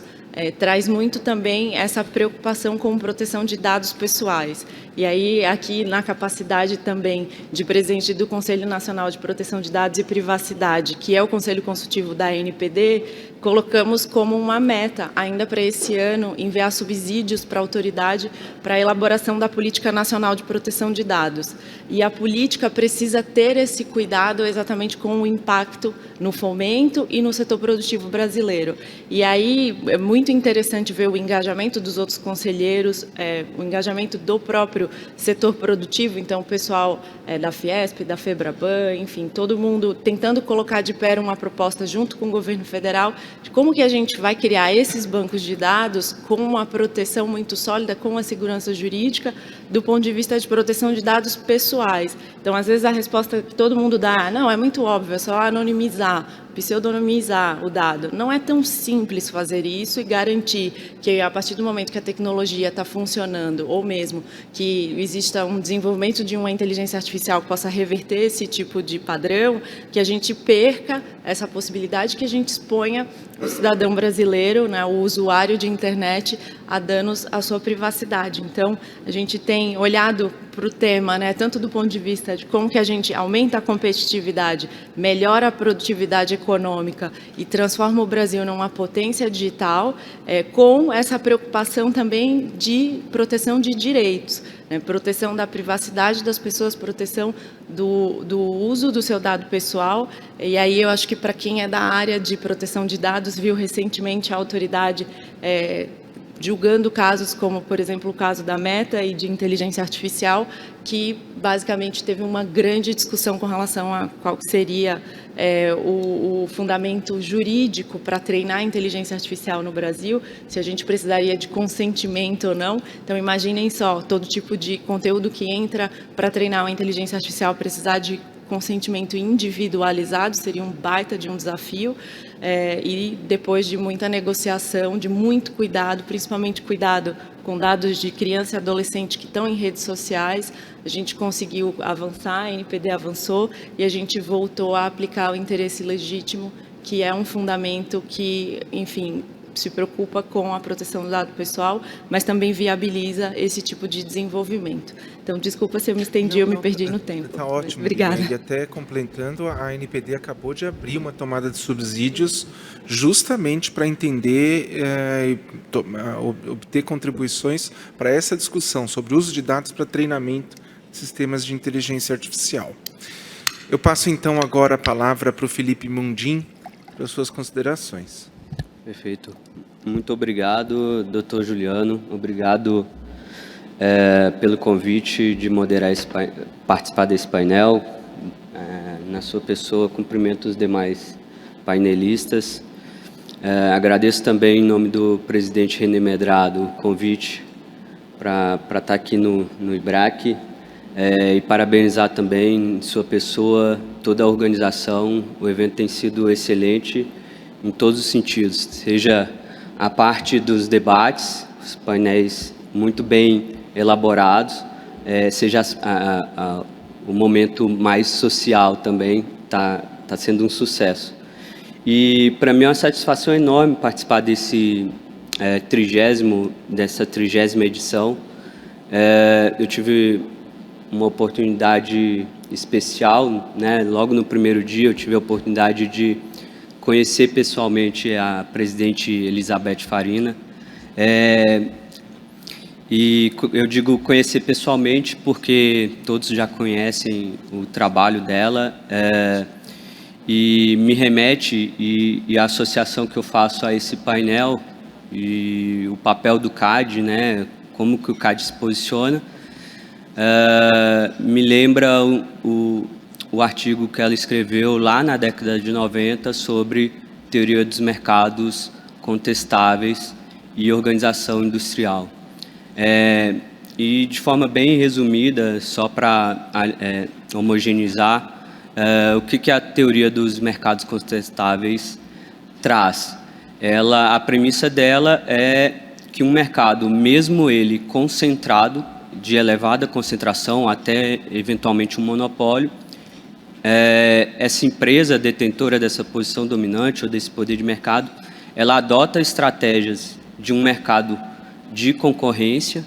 traz muito também essa preocupação com proteção de dados pessoais. E aí, aqui na capacidade também de presidente do Conselho Nacional de Proteção de Dados e Privacidade, que é o Conselho Consultivo da ANPD, colocamos como uma meta, ainda para esse ano, enviar subsídios para a autoridade para a elaboração da Política Nacional de Proteção de Dados. E a política precisa ter esse cuidado exatamente com o impacto no fomento e no setor produtivo brasileiro. E aí, é muito interessante ver o engajamento dos outros conselheiros, o engajamento do próprio setor produtivo, então o pessoal da Fiesp, da Febraban, enfim, todo mundo tentando colocar de pé uma proposta junto com o governo federal de como que a gente vai criar esses bancos de dados com uma proteção muito sólida, com a segurança jurídica, do ponto de vista de proteção de dados pessoais. Então, às vezes, a resposta que todo mundo dá, não, é muito óbvio, é só anonimizar, pseudonimizar o dado. Não é tão simples fazer isso e garantir que, a partir do momento que a tecnologia está funcionando, ou mesmo que exista um desenvolvimento de uma inteligência artificial que possa reverter esse tipo de padrão, que a gente perca essa possibilidade, que a gente exponha o cidadão brasileiro, né, o usuário de internet, a danos à sua privacidade. Então, a gente tem olhado para o tema, né, tanto do ponto de vista de como que a gente aumenta a competitividade, melhora a produtividade econômica e transforma o Brasil numa potência digital, com essa preocupação também de proteção de direitos, né, proteção da privacidade das pessoas, proteção do uso do seu dado pessoal. E aí eu acho que, para quem é da área de proteção de dados, viu recentemente a autoridade julgando casos como, por exemplo, o caso da Meta e de inteligência artificial, que basicamente teve uma grande discussão com relação a qual seria o fundamento jurídico para treinar a inteligência artificial no Brasil, se a gente precisaria de consentimento ou não. Então, imaginem só, todo tipo de conteúdo que entra para treinar uma inteligência artificial precisar de consentimento individualizado, seria um baita de um desafio, e depois de muita negociação, de muito cuidado, principalmente cuidado com dados de criança e adolescente que estão em redes sociais, a gente conseguiu avançar, a NPD avançou e a gente voltou a aplicar o interesse legítimo, que é um fundamento que, enfim, se preocupa com a proteção do dado pessoal, mas também viabiliza esse tipo de desenvolvimento. Então, desculpa se eu me estendi, eu me perdi no tempo. Está ótimo. Obrigada. E até complementando, a ANPD acabou de abrir uma tomada de subsídios justamente para entender e obter contribuições para essa discussão sobre o uso de dados para treinamento de sistemas de inteligência artificial. Eu passo, então, agora a palavra para o Felipe Mundim, para as suas considerações. Perfeito. Muito obrigado, doutor Juliano. Obrigado pelo convite de moderar participar desse painel. Na sua pessoa, cumprimento os demais painelistas. Agradeço também, em nome do presidente René Medrado, o convite para estar aqui no IBRAC. E parabenizar também, em sua pessoa, toda a organização. O evento tem sido excelente em todos os sentidos, seja a parte dos debates, os painéis muito bem elaborados, seja o momento mais social também, está sendo um sucesso. E para mim é uma satisfação enorme participar dessa 30ª edição. Eu tive uma oportunidade especial, né? Logo no primeiro dia eu tive a oportunidade de conhecer pessoalmente a presidente Elizabeth Farina. E eu digo conhecer pessoalmente porque todos já conhecem o trabalho dela, e me remete e a associação que eu faço a esse painel e o papel do CAD, né, como que o CAD se posiciona, me lembra o artigo que ela escreveu lá na década de 90 sobre teoria dos mercados contestáveis e organização industrial. E de forma bem resumida, só para homogeneizar, o que a teoria dos mercados contestáveis traz? A premissa dela é que um mercado, mesmo ele concentrado, de elevada concentração, até eventualmente um monopólio, essa empresa detentora dessa posição dominante ou desse poder de mercado, ela adota estratégias de um mercado de concorrência,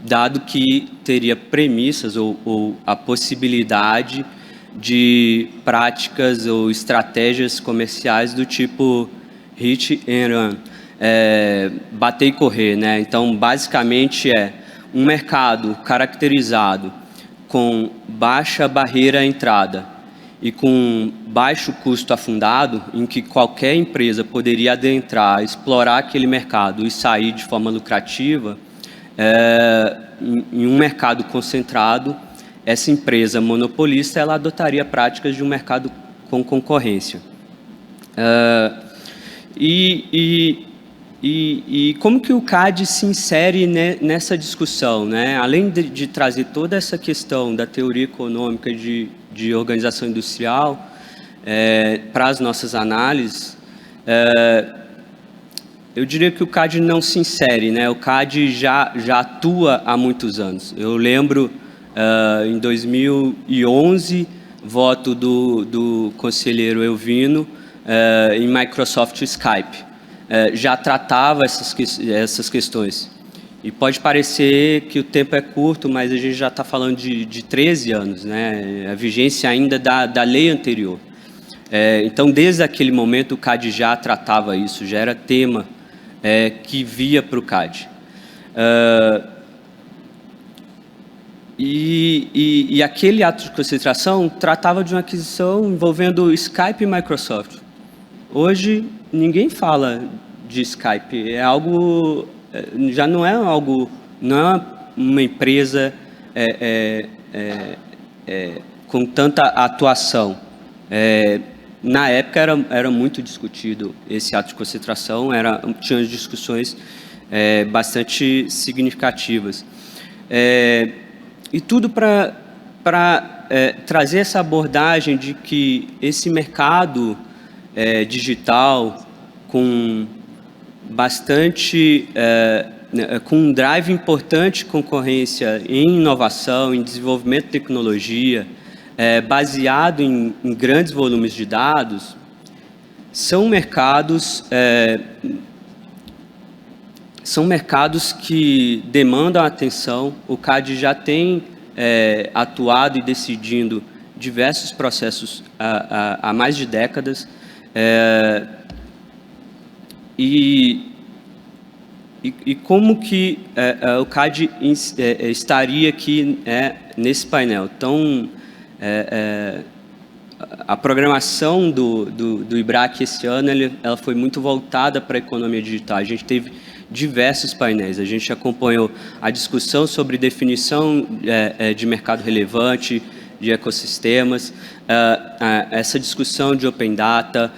dado que teria premissas ou a possibilidade de práticas ou estratégias comerciais do tipo hit and run, bater e correr, né? Então, basicamente um mercado caracterizado com baixa barreira à entrada e com baixo custo afundado, em que qualquer empresa poderia adentrar, explorar aquele mercado e sair de forma lucrativa. Em um mercado concentrado, essa empresa monopolista ela adotaria práticas de um mercado com concorrência. E como que o CAD se insere nessa discussão, né? Além de trazer toda essa questão da teoria econômica de organização industrial para as nossas análises, eu diria que o CAD não se insere, né? O CAD já atua há muitos anos. Eu lembro, em 2011, voto do conselheiro Elvino em Microsoft Skype. Já tratava essas questões. E pode parecer que o tempo é curto, mas a gente já está falando de 13 anos, né? A vigência ainda da lei anterior. Então, desde aquele momento, o CAD já tratava isso, já era tema que via para o CAD. E aquele ato de concentração tratava de uma aquisição envolvendo Skype e Microsoft. Hoje, ninguém fala de Skype. É algo, já não é algo, não é uma empresa com tanta atuação. Na época era muito discutido esse ato de concentração, tinha discussões bastante significativas. E tudo para trazer essa abordagem de que esse mercado digital com bastante, com um drive importante de concorrência em inovação, em desenvolvimento de tecnologia, baseado em grandes volumes de dados, são mercados que demandam atenção. O CADE já tem atuado e decidindo diversos processos há mais de décadas, e como que o CADE estaria aqui nesse painel? Então, a programação do IBRAC esse ano ela foi muito voltada para a economia digital. A gente teve diversos painéis. A gente acompanhou a discussão sobre definição de mercado relevante, de ecossistemas, essa discussão de Open Data.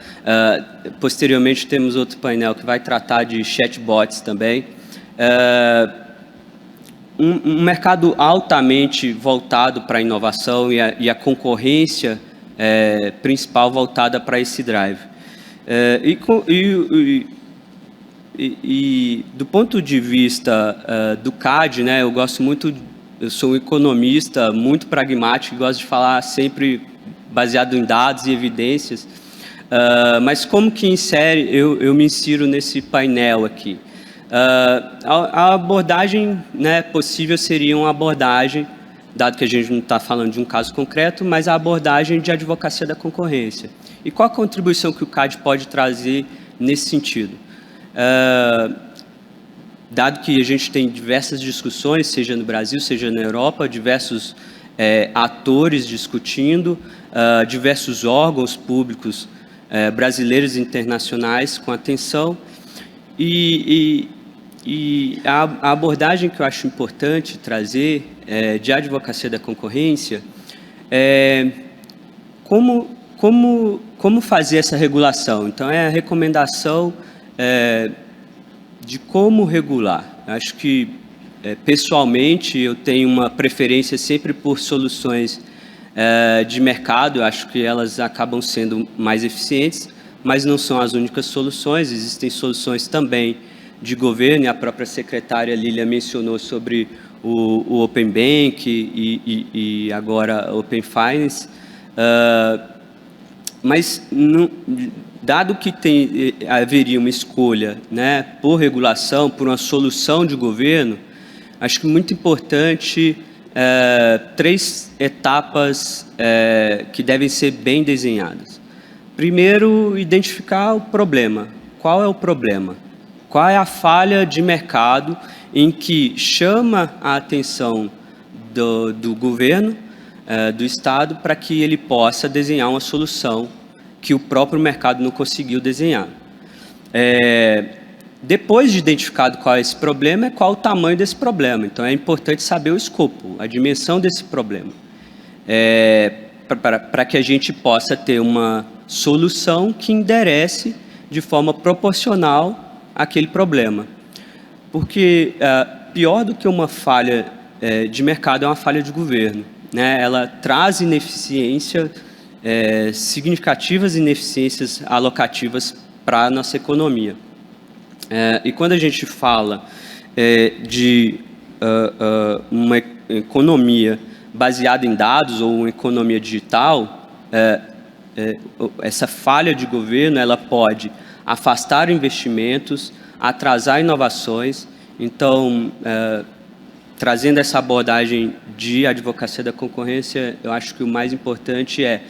Posteriormente, temos outro painel que vai tratar de chatbots também. Um mercado altamente voltado para a inovação e a concorrência principal voltada para esse drive. E do ponto de vista do CADE, né, eu sou um economista muito pragmático, gosto de falar sempre baseado em dados e evidências, mas como que eu me insiro nesse painel aqui? A abordagem, né, possível seria uma abordagem, dado que a gente não está falando de um caso concreto, mas a abordagem de advocacia da concorrência. E qual a contribuição que o CADE pode trazer nesse sentido? Dado que a gente tem diversas discussões, seja no Brasil, seja na Europa, diversos atores discutindo, diversos órgãos públicos brasileiros e internacionais com atenção, e a abordagem que eu acho importante trazer de advocacia da concorrência é como fazer essa regulação. Então, é a recomendação de como regular. Acho que, pessoalmente, eu tenho uma preferência sempre por soluções de mercado. Eu acho que elas acabam sendo mais eficientes, mas não são as únicas soluções. Existem soluções também de governo, e a própria secretária Lília mencionou sobre o Open Bank e agora Open Finance. Mas, dado que haveria uma escolha, né, por regulação, por uma solução de governo, acho que é muito importante 3 etapas que devem ser bem desenhadas. Primeiro, identificar o problema. Qual é o problema? Qual é a falha de mercado em que chama a atenção do governo, do Estado, para que ele possa desenhar uma solução que o próprio mercado não conseguiu desenhar. Depois de identificado qual é esse problema, qual o tamanho desse problema. Então, é importante saber o escopo, a dimensão desse problema, para que a gente possa ter uma solução que enderece de forma proporcional àquele problema. Porque pior do que uma falha de mercado é uma falha de governo, né? Ela traz ineficiência, significativas ineficiências alocativas para a nossa economia. E quando a gente fala de uma economia baseada em dados ou uma economia digital, essa falha de governo ela pode afastar investimentos, atrasar inovações. Então, trazendo essa abordagem de advocacia da concorrência, eu acho que o mais importante é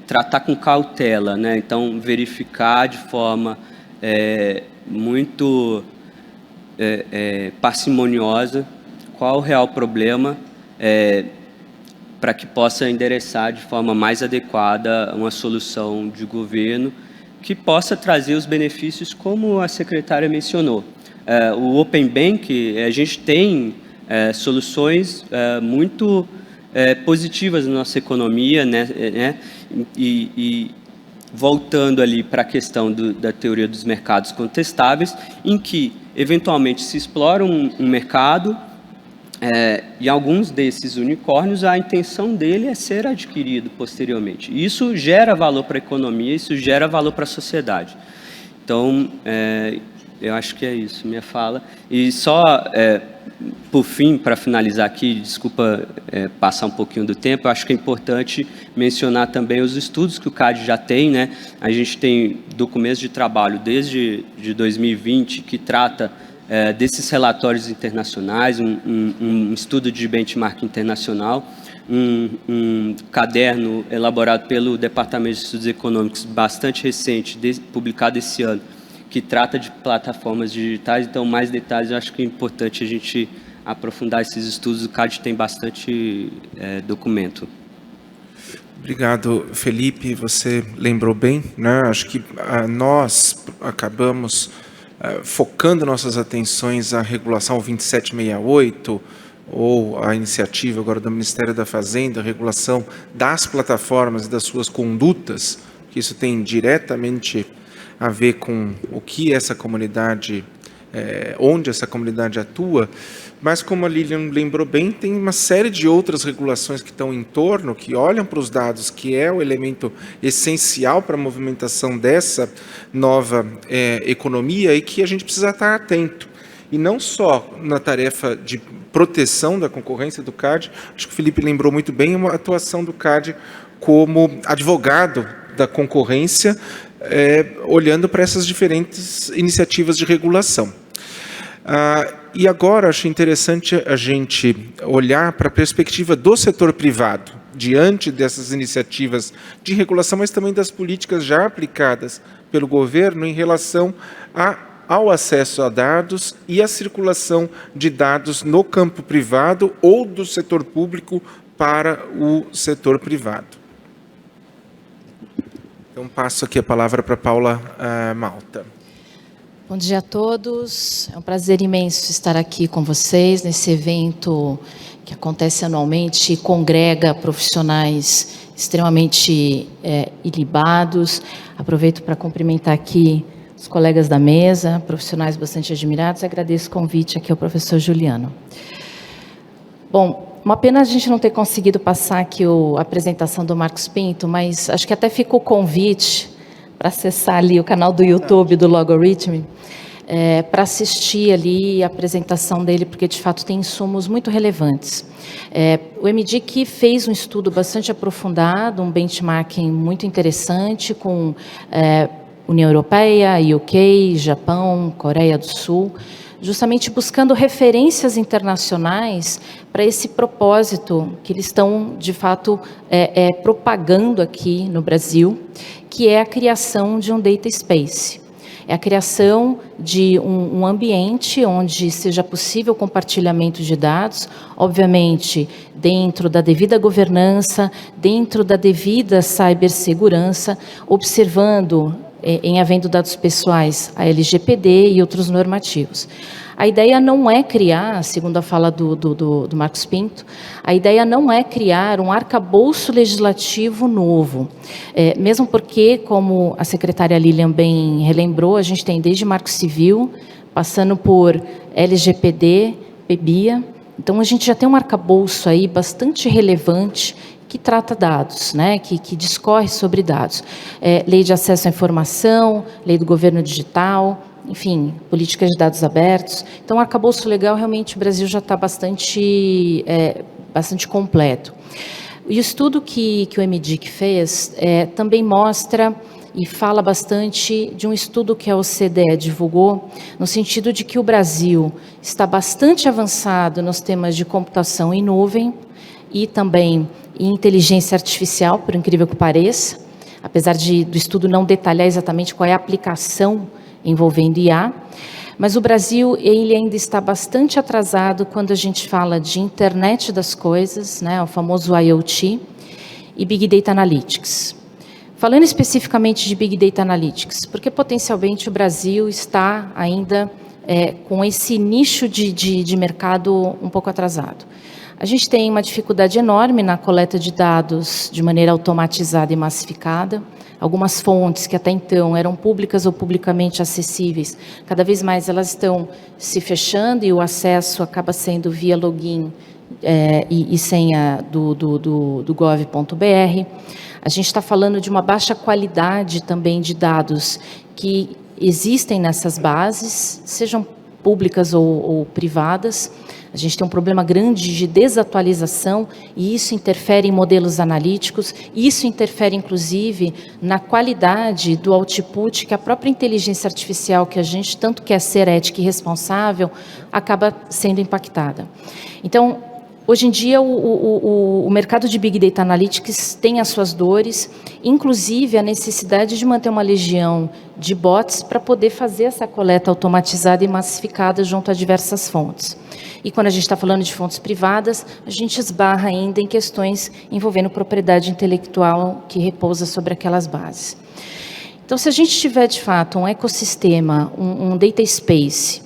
tratar com cautela, né? Então, verificar de forma muito parcimoniosa qual o real problema, para que possa endereçar de forma mais adequada uma solução de governo que possa trazer os benefícios como a secretária mencionou. O Open Bank, a gente tem soluções muito positivas na nossa economia, né? E voltando ali para a questão da teoria dos mercados contestáveis, em que, eventualmente, se explora um mercado, e alguns desses unicórnios, a intenção dele é ser adquirido posteriormente. Isso gera valor para a economia, isso gera valor para a sociedade. Então, eu acho que é isso, minha fala. E só, por fim, para finalizar aqui, desculpa passar um pouquinho do tempo, eu acho que é importante mencionar também os estudos que o CAD já tem, né? A gente tem documentos de trabalho desde 2020 que trata desses relatórios internacionais, um estudo de benchmark internacional, um caderno elaborado pelo Departamento de Estudos Econômicos bastante recente, publicado esse ano, que trata de plataformas digitais. Então, mais detalhes, eu acho que é importante a gente aprofundar esses estudos. O CAD tem bastante documento. Obrigado, Felipe. Você lembrou bem, né? Acho que nós acabamos focando nossas atenções à regulação 2768, ou a iniciativa agora do Ministério da Fazenda, a regulação das plataformas e das suas condutas, que isso tem diretamente a ver com o que essa comunidade, onde essa comunidade atua, mas como a Lilian lembrou bem, tem uma série de outras regulações que estão em torno, que olham para os dados, que é o elemento essencial para a movimentação dessa nova economia e que a gente precisa estar atento. E não só na tarefa de proteção da concorrência do CAD, acho que o Felipe lembrou muito bem, a atuação do CAD como advogado da concorrência, olhando para essas diferentes iniciativas de regulação. E agora acho interessante a gente olhar para a perspectiva do setor privado, diante dessas iniciativas de regulação, mas também das políticas já aplicadas pelo governo em relação ao acesso a dados e à circulação de dados no campo privado ou do setor público para o setor privado. Então, passo aqui a palavra para Paula Malta. Bom dia a todos. É um prazer imenso estar aqui com vocês nesse evento que acontece anualmente e congrega profissionais extremamente ilibados. Aproveito para cumprimentar aqui os colegas da mesa, profissionais bastante admirados. Agradeço o convite aqui ao professor Juliano. Bom, uma pena a gente não ter conseguido passar aqui a apresentação do Marcos Pinto, mas acho que até ficou o convite para acessar ali o canal do YouTube do Logarithm, para assistir ali a apresentação dele, porque de fato tem insumos muito relevantes. O MDIC fez um estudo bastante aprofundado, um benchmarking muito interessante com União Europeia, UK, Japão, Coreia do Sul, justamente buscando referências internacionais para esse propósito que eles estão, de fato, propagando aqui no Brasil, que é a criação de um data space. É a criação de um ambiente onde seja possível o compartilhamento de dados, obviamente dentro da devida governança, dentro da devida cibersegurança, observando, em havendo dados pessoais, a LGPD e outros normativos. A ideia não é criar, segundo a fala do Marcos Pinto, a ideia não é criar um arcabouço legislativo novo, mesmo porque, como a secretária Lilian bem relembrou, a gente tem desde Marco Civil, passando por LGPD, PBIA, então a gente já tem um arcabouço aí bastante relevante que trata dados, né, que discorre sobre dados. Lei de acesso à informação, lei do governo digital, enfim, políticas de dados abertos. Então, o arcabouço legal, realmente, o Brasil já está bastante completo. E o estudo que o MDIC fez também mostra e fala bastante de um estudo que a OCDE divulgou, no sentido de que o Brasil está bastante avançado nos temas de computação em nuvem e também em inteligência artificial, por incrível que pareça, apesar do estudo não detalhar exatamente qual é a aplicação envolvendo IA, mas o Brasil ele ainda está bastante atrasado quando a gente fala de internet das coisas, né, o famoso IoT, e Big Data Analytics. Falando especificamente de Big Data Analytics, porque potencialmente o Brasil está ainda com esse nicho de mercado um pouco atrasado. A gente tem uma dificuldade enorme na coleta de dados de maneira automatizada e massificada. Algumas fontes que até então eram públicas ou publicamente acessíveis, cada vez mais elas estão se fechando e o acesso acaba sendo via login e senha do gov.br. A gente está falando de uma baixa qualidade também de dados que existem nessas bases, sejam públicas ou privadas. A gente tem um problema grande de desatualização e isso interfere em modelos analíticos, isso interfere, inclusive, na qualidade do output que a própria inteligência artificial, que a gente tanto quer ser ética e responsável, acaba sendo impactada. Então, hoje em dia, o mercado de Big Data Analytics tem as suas dores, inclusive a necessidade de manter uma legião de bots para poder fazer essa coleta automatizada e massificada junto a diversas fontes. E quando a gente está falando de fontes privadas, a gente esbarra ainda em questões envolvendo propriedade intelectual que repousa sobre aquelas bases. Então, se a gente tiver, de fato, um ecossistema, um data space,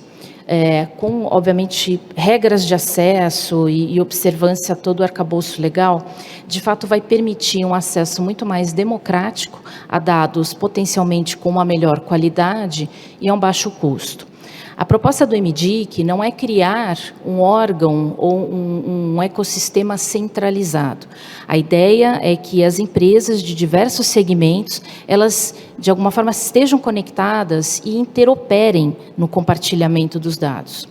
com, obviamente, regras de acesso e observância a todo o arcabouço legal, de fato vai permitir um acesso muito mais democrático a dados potencialmente com uma melhor qualidade e a um baixo custo. A proposta do MDIC não é criar um órgão ou um ecossistema centralizado. A ideia é que as empresas de diversos segmentos, elas, de alguma forma, estejam conectadas e interoperem no compartilhamento dos dados.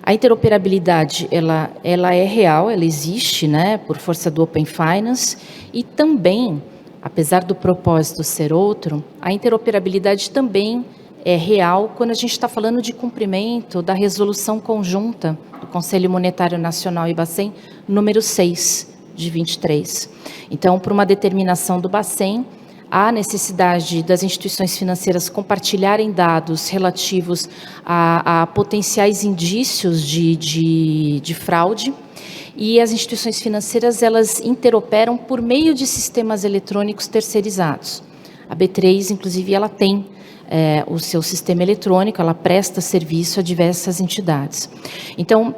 A interoperabilidade, ela é real, ela existe, né, por força do Open Finance, e também, apesar do propósito ser outro, a interoperabilidade também é real quando a gente está falando de cumprimento da resolução conjunta do Conselho Monetário Nacional e Bacen, número 6, de 23. Então, por uma determinação do Bacen, há necessidade das instituições financeiras compartilharem dados relativos a potenciais indícios de fraude, e as instituições financeiras, elas interoperam por meio de sistemas eletrônicos terceirizados. A B3, inclusive, ela tem o seu sistema eletrônico, ela presta serviço a diversas entidades. Então,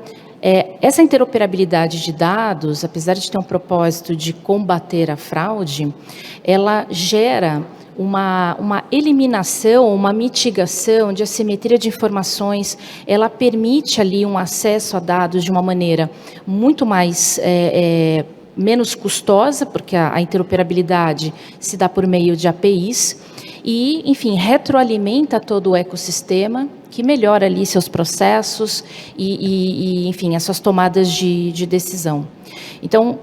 essa interoperabilidade de dados, apesar de ter um propósito de combater a fraude, ela gera uma eliminação, uma mitigação de assimetria de informações, ela permite ali um acesso a dados de uma maneira muito mais menos custosa, porque a interoperabilidade se dá por meio de APIs, e, enfim, retroalimenta todo o ecossistema, que melhora ali seus processos e enfim, as suas tomadas de decisão. Então,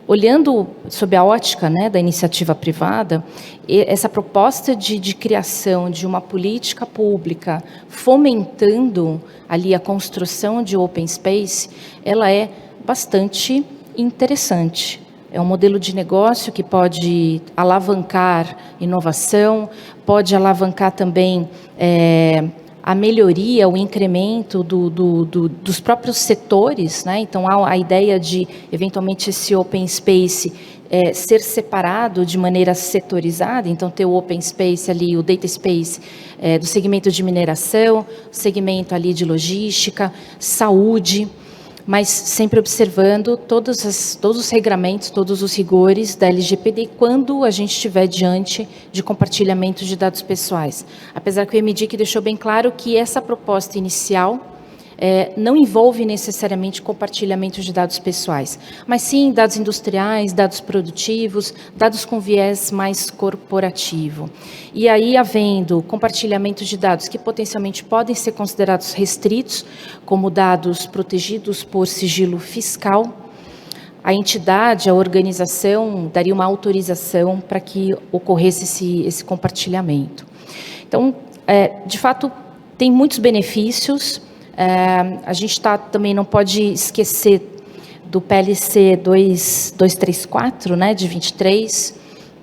olhando sob a ótica, né, da iniciativa privada, essa proposta de criação de uma política pública fomentando ali a construção de open space, ela é bastante interessante. É um modelo de negócio que pode alavancar inovação, pode alavancar também a melhoria, o incremento dos próprios setores, né? Então, há a ideia de, eventualmente, esse open space ser separado de maneira setorizada, então ter o open space ali, o data space do segmento de mineração, segmento ali de logística, saúde, mas sempre observando todos os regramentos, todos os rigores da LGPD quando a gente estiver diante de compartilhamento de dados pessoais. Apesar que o MDIC deixou bem claro que essa proposta inicial não envolve necessariamente compartilhamento de dados pessoais, mas sim dados industriais, dados produtivos, dados com viés mais corporativo. E aí, havendo compartilhamento de dados que potencialmente podem ser considerados restritos, como dados protegidos por sigilo fiscal, a entidade, a organização, daria uma autorização para que ocorresse esse compartilhamento. Então, de fato, tem muitos benefícios. A gente também não pode esquecer do PLC 234, né, de 23,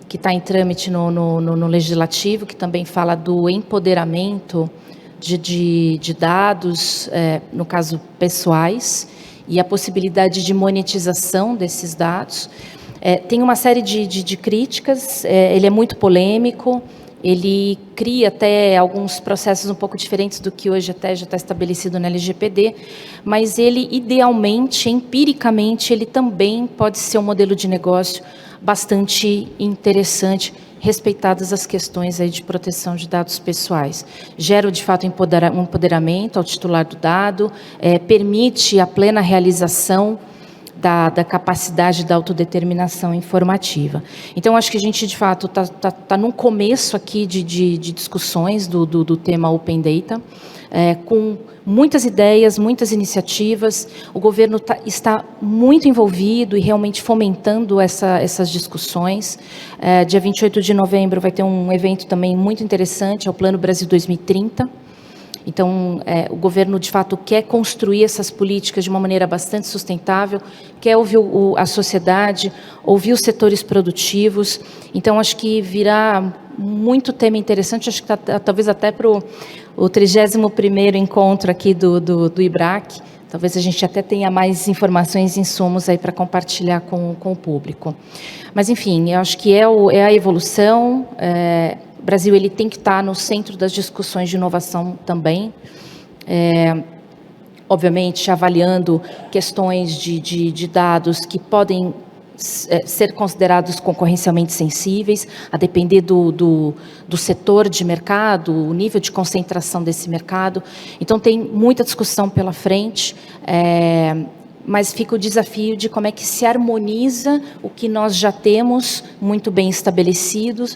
que está em trâmite no Legislativo, que também fala do empoderamento de dados, no caso, pessoais, e a possibilidade de monetização desses dados. Tem uma série de críticas, ele é muito polêmico, ele cria até alguns processos um pouco diferentes do que hoje até já está estabelecido na LGPD, mas ele, idealmente, empiricamente, ele também pode ser um modelo de negócio bastante interessante, respeitadas as questões aí de proteção de dados pessoais. Gera, de fato, um empoderamento ao titular do dado, permite a plena realização da capacidade da autodeterminação informativa. Então, acho que a gente, de fato, está num começo aqui de discussões do tema Open Data, com muitas ideias, muitas iniciativas. O governo está muito envolvido e realmente fomentando essas discussões. Dia 28 de novembro vai ter um evento também muito interessante, é o Plano Brasil 2030. Então, o governo, de fato, quer construir essas políticas de uma maneira bastante sustentável, quer ouvir a sociedade, ouvir os setores produtivos. Então, acho que virá muito tema interessante, acho que talvez até para o 31º encontro aqui do IBRAC, talvez a gente até tenha mais informações e insumos aí para compartilhar com o público. Mas, enfim, eu acho que é a evolução. O Brasil ele tem que estar no centro das discussões de inovação também, obviamente avaliando questões de dados que podem ser considerados concorrencialmente sensíveis, a depender do setor de mercado, o nível de concentração desse mercado. Então, tem muita discussão pela frente, mas fica o desafio de como é que se harmoniza o que nós já temos muito bem estabelecido,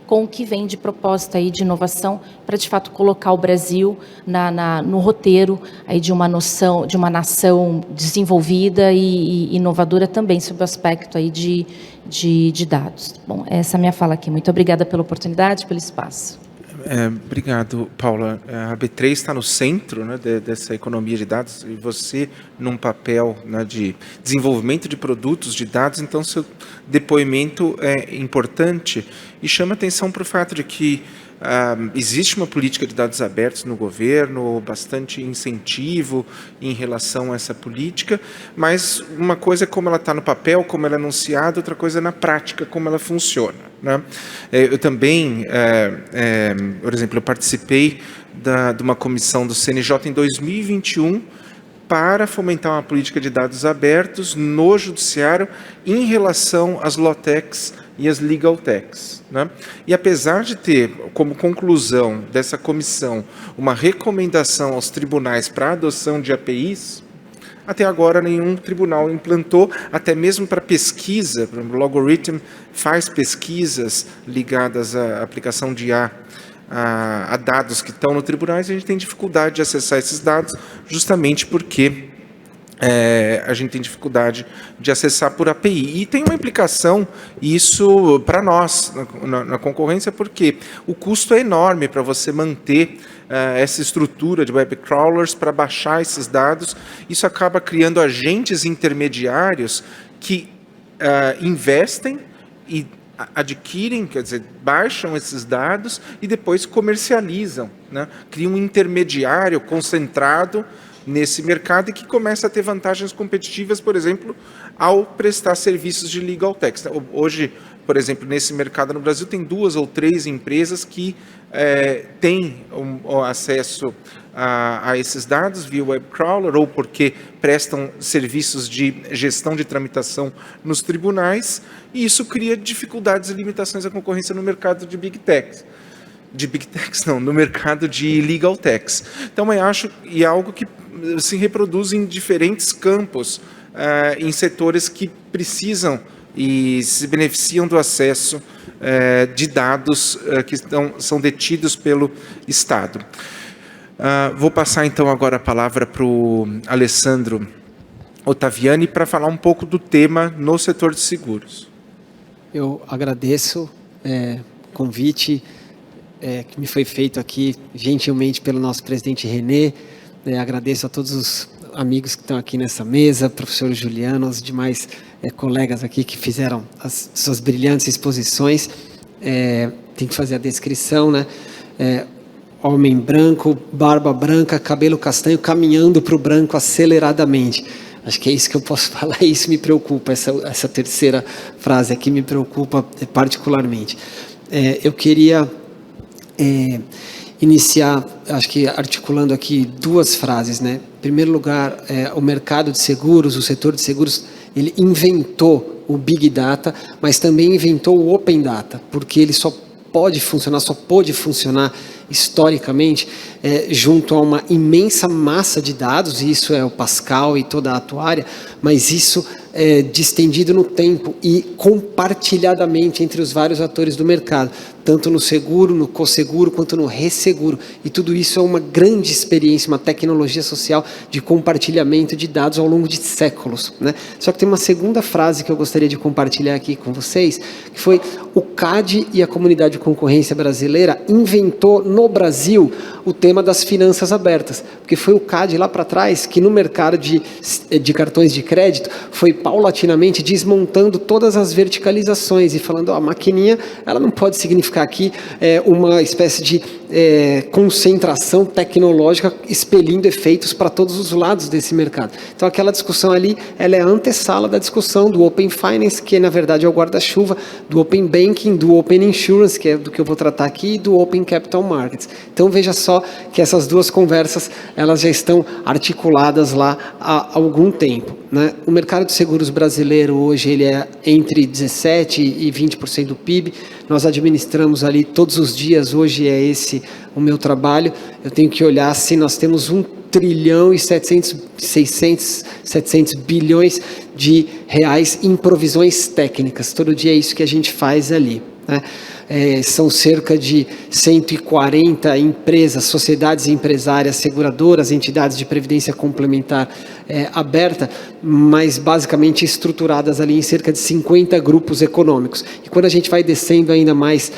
com o que vem de proposta aí de inovação para, de fato, colocar o Brasil no roteiro aí de uma nação desenvolvida e inovadora também, sob o aspecto aí de dados. Bom, essa é a minha fala aqui. Muito obrigada pela oportunidade, pelo espaço. Obrigado, Paula. A B3 está no centro, né, dessa economia de dados, e você num papel, né, de desenvolvimento de produtos de dados, então seu depoimento é importante e chama atenção para o fato de que existe uma política de dados abertos no governo, bastante incentivo em relação a essa política, mas uma coisa é como ela está no papel, como ela é anunciada, outra coisa é na prática, como ela funciona, né? Eu também, por exemplo, eu participei de uma comissão do CNJ em 2021 para fomentar uma política de dados abertos no judiciário em relação às law-techs e as legal techs, né? E apesar de ter como conclusão dessa comissão uma recomendação aos tribunais para a adoção de APIs, até agora nenhum tribunal implantou, até mesmo para pesquisa. Por exemplo, o Logarithm faz pesquisas ligadas à aplicação de IA a dados que estão no tribunais, e a gente tem dificuldade de acessar esses dados justamente porque a gente tem dificuldade de acessar por API. E tem uma implicação isso para nós na concorrência, porque o custo é enorme para você manter essa estrutura de web crawlers para baixar esses dados. Isso acaba criando agentes intermediários que investem e adquirem, quer dizer, baixam esses dados e depois comercializam, né? Cria um intermediário concentrado nesse mercado e que começa a ter vantagens competitivas, por exemplo, ao prestar serviços de legal tech. Hoje, por exemplo, nesse mercado no Brasil, tem 2 ou 3 empresas que têm acesso a esses dados via web crawler ou porque prestam serviços de gestão de tramitação nos tribunais, e isso cria dificuldades e limitações à concorrência no mercado de big techs. No mercado de legal techs. Então, eu acho que é algo que se reproduz em diferentes campos, em setores que precisam e se beneficiam do acesso de dados que são detidos pelo Estado. Vou passar, então, agora a palavra para o Alessandro Ottaviani para falar um pouco do tema no setor de seguros. Eu agradeço o convite que me foi feito aqui gentilmente pelo nosso presidente René. Agradeço a todos os amigos que estão aqui nessa mesa, professor Juliano, os demais colegas aqui que fizeram as suas brilhantes exposições. Tem que fazer a descrição, né? Homem branco, barba branca, cabelo castanho, caminhando para o branco aceleradamente. Acho que é isso que eu posso falar, e isso me preocupa, essa terceira frase aqui me preocupa particularmente. Eu queria iniciar, acho que articulando aqui duas frases, né? Em primeiro lugar, o mercado de seguros, o setor de seguros, ele inventou o Big Data, mas também inventou o Open Data, porque ele só pôde funcionar historicamente junto a uma imensa massa de dados, e isso é o Pascal e toda a atuária, mas isso distendido no tempo e compartilhadamente entre os vários atores do mercado, tanto no seguro, no co-seguro, quanto no resseguro. E tudo isso é uma grande experiência, uma tecnologia social de compartilhamento de dados ao longo de séculos, né? Só que tem uma segunda frase que eu gostaria de compartilhar aqui com vocês, que foi: o CAD e a Comunidade de Concorrência Brasileira inventou no Brasil o tema das finanças abertas, porque foi o CAD lá para trás que no mercado de cartões de crédito foi paulatinamente desmontando todas as verticalizações e falando, a maquininha, ela não pode significar aqui uma espécie de concentração tecnológica expelindo efeitos para todos os lados desse mercado. Então aquela discussão ali, ela é a antessala da discussão do Open Finance, que na verdade é o guarda-chuva, do Open Banking, do Open Insurance, que é do que eu vou tratar aqui, e do Open Capital Markets. Então veja só que essas duas conversas, elas já estão articuladas lá há algum tempo, né? O mercado de seguros brasileiro hoje ele é entre 17% e 20% do PIB. Nós administramos ali todos os dias, hoje é esse o meu trabalho. Eu tenho que olhar se nós temos 1 trilhão e 700 bilhões de reais em provisões técnicas. Todo dia é isso que a gente faz ali, né? São cerca de 140 empresas, sociedades empresárias, seguradoras, entidades de previdência complementar aberta, mas basicamente estruturadas ali em cerca de 50 grupos econômicos. E quando a gente vai descendo ainda mais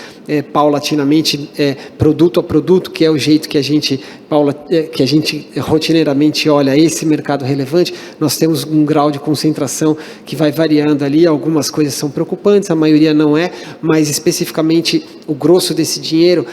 paulatinamente, produto a produto, que é o jeito que a gente rotineiramente olha esse mercado relevante, nós temos um grau de concentração que vai variando ali. Algumas coisas são preocupantes, a maioria não é, mas especificamente o grosso desse dinheiro,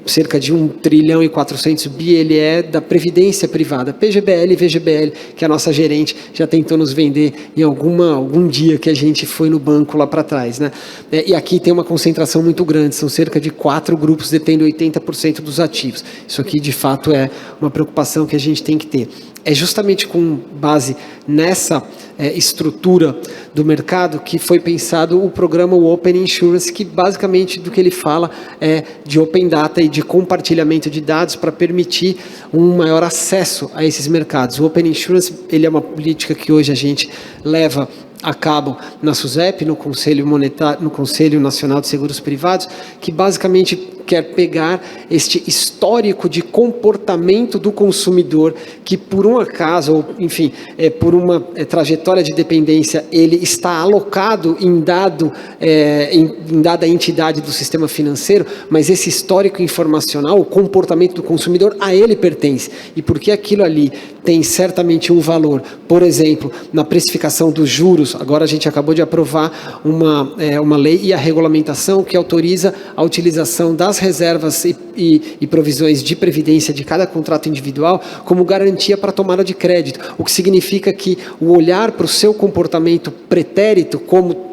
cerca de 1 trilhão e 400 bi, ele é da previdência privada, PGBL e VGBL, que a nossa gerente já tentou nos vender em algum dia que a gente foi no banco lá para trás, né? E aqui tem uma concentração muito grande, são cerca de 4 grupos detendo 80% dos ativos. Isso aqui, de fato, é uma preocupação que a gente tem que ter. É justamente com base nessa estrutura do mercado que foi pensado o programa Open Insurance, que basicamente do que ele fala é de Open Data e de compartilhamento de dados para permitir um maior acesso a esses mercados. O Open Insurance, ele é uma política que hoje a gente leva a cabo na SUSEP, no Conselho Monetário, no Conselho Nacional de Seguros Privados, que basicamente quer pegar este histórico de comportamento do consumidor que, por um acaso, ou enfim, por uma trajetória de dependência, ele está alocado em dada entidade do sistema financeiro, mas esse histórico informacional, o comportamento do consumidor, a ele pertence. E porque aquilo ali tem certamente um valor, por exemplo, na precificação dos juros. Agora a gente acabou de aprovar uma lei e a regulamentação que autoriza a utilização das reservas e provisões de previdência de cada contrato individual como garantia para a tomada de crédito, o que significa que o olhar para o seu comportamento pretérito como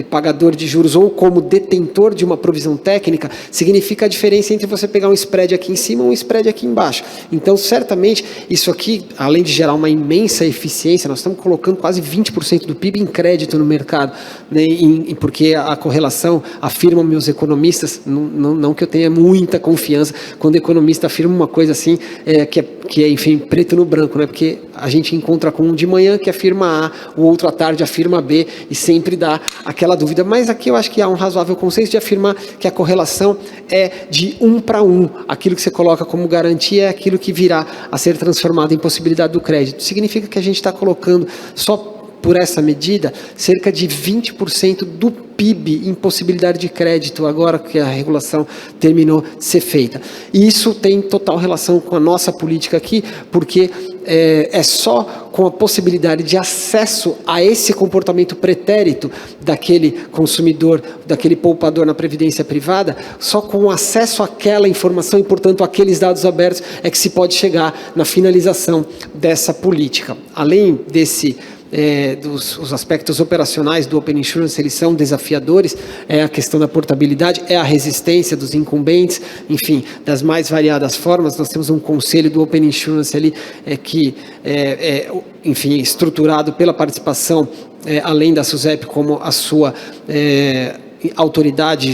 pagador de juros ou como detentor de uma provisão técnica significa a diferença entre você pegar um spread aqui em cima ou um spread aqui embaixo. Então, certamente, isso aqui, além de gerar uma imensa eficiência, nós estamos colocando quase 20% do PIB em crédito no mercado, né, porque a correlação, afirmam meus economistas, não que eu tenha muita confiança, quando o economista afirma uma coisa assim, que é, enfim, preto no branco, né, porque a gente encontra com um de manhã que afirma A, o outro à tarde afirma B, e sempre dá aquela dúvida. Mas aqui eu acho que há um razoável consenso de afirmar que a correlação é de 1 para 1. Aquilo que você coloca como garantia é aquilo que virá a ser transformado em possibilidade do crédito. Significa que a gente está colocando só por essa medida, cerca de 20% do PIB em possibilidade de crédito, agora que a regulação terminou de ser feita. E isso tem total relação com a nossa política aqui, porque é só com a possibilidade de acesso a esse comportamento pretérito daquele consumidor, daquele poupador na previdência privada, só com o acesso àquela informação e, portanto, àqueles dados abertos é que se pode chegar na finalização dessa política. Além dos aspectos operacionais do Open Insurance, eles são desafiadores, é a questão da portabilidade, é a resistência dos incumbentes, enfim, das mais variadas formas. Nós temos um conselho do Open Insurance ali, enfim, estruturado pela participação, além da SUSEP como a sua autoridade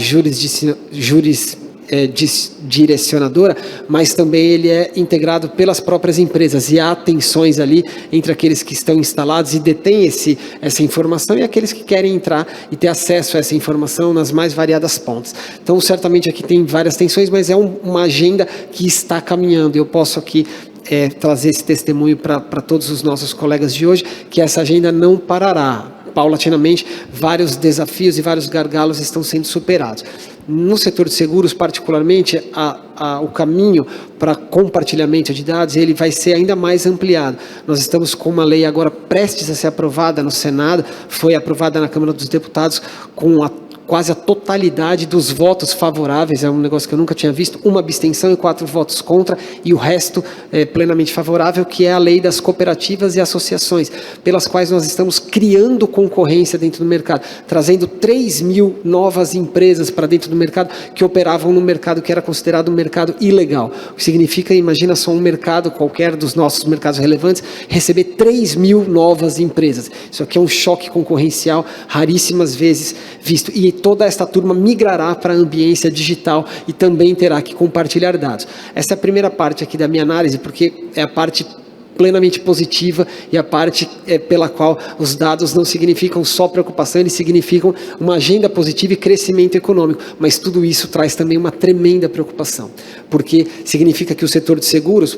direcionadora, mas também ele é integrado pelas próprias empresas, e há tensões ali entre aqueles que estão instalados e detêm essa informação e aqueles que querem entrar e ter acesso a essa informação nas mais variadas pontas. Então, certamente aqui tem várias tensões, mas é uma agenda que está caminhando. Eu posso aqui trazer esse testemunho para todos os nossos colegas de hoje, que essa agenda não parará. Paulatinamente, vários desafios e vários gargalos estão sendo superados. No setor de seguros, particularmente, o caminho para compartilhamento de dados, ele vai ser ainda mais ampliado. Nós estamos com uma lei agora prestes a ser aprovada no Senado, foi aprovada na Câmara dos Deputados com quase a totalidade dos votos favoráveis, é um negócio que eu nunca tinha visto, uma abstenção e 4 votos contra, e o resto plenamente favorável, que é a lei das cooperativas e associações, pelas quais nós estamos criando concorrência dentro do mercado, trazendo 3 mil novas empresas para dentro do mercado, que operavam no mercado que era considerado um mercado ilegal. O que significa, imagina só um mercado, qualquer dos nossos mercados relevantes, receber 3 mil novas empresas. Isso aqui é um choque concorrencial, raríssimas vezes visto. E toda esta turma migrará para a ambiência digital e também terá que compartilhar dados. Essa é a primeira parte aqui da minha análise, porque é a parte plenamente positiva e a parte pela qual os dados não significam só preocupação, eles significam uma agenda positiva e crescimento econômico, mas tudo isso traz também uma tremenda preocupação, porque significa que o setor de seguros,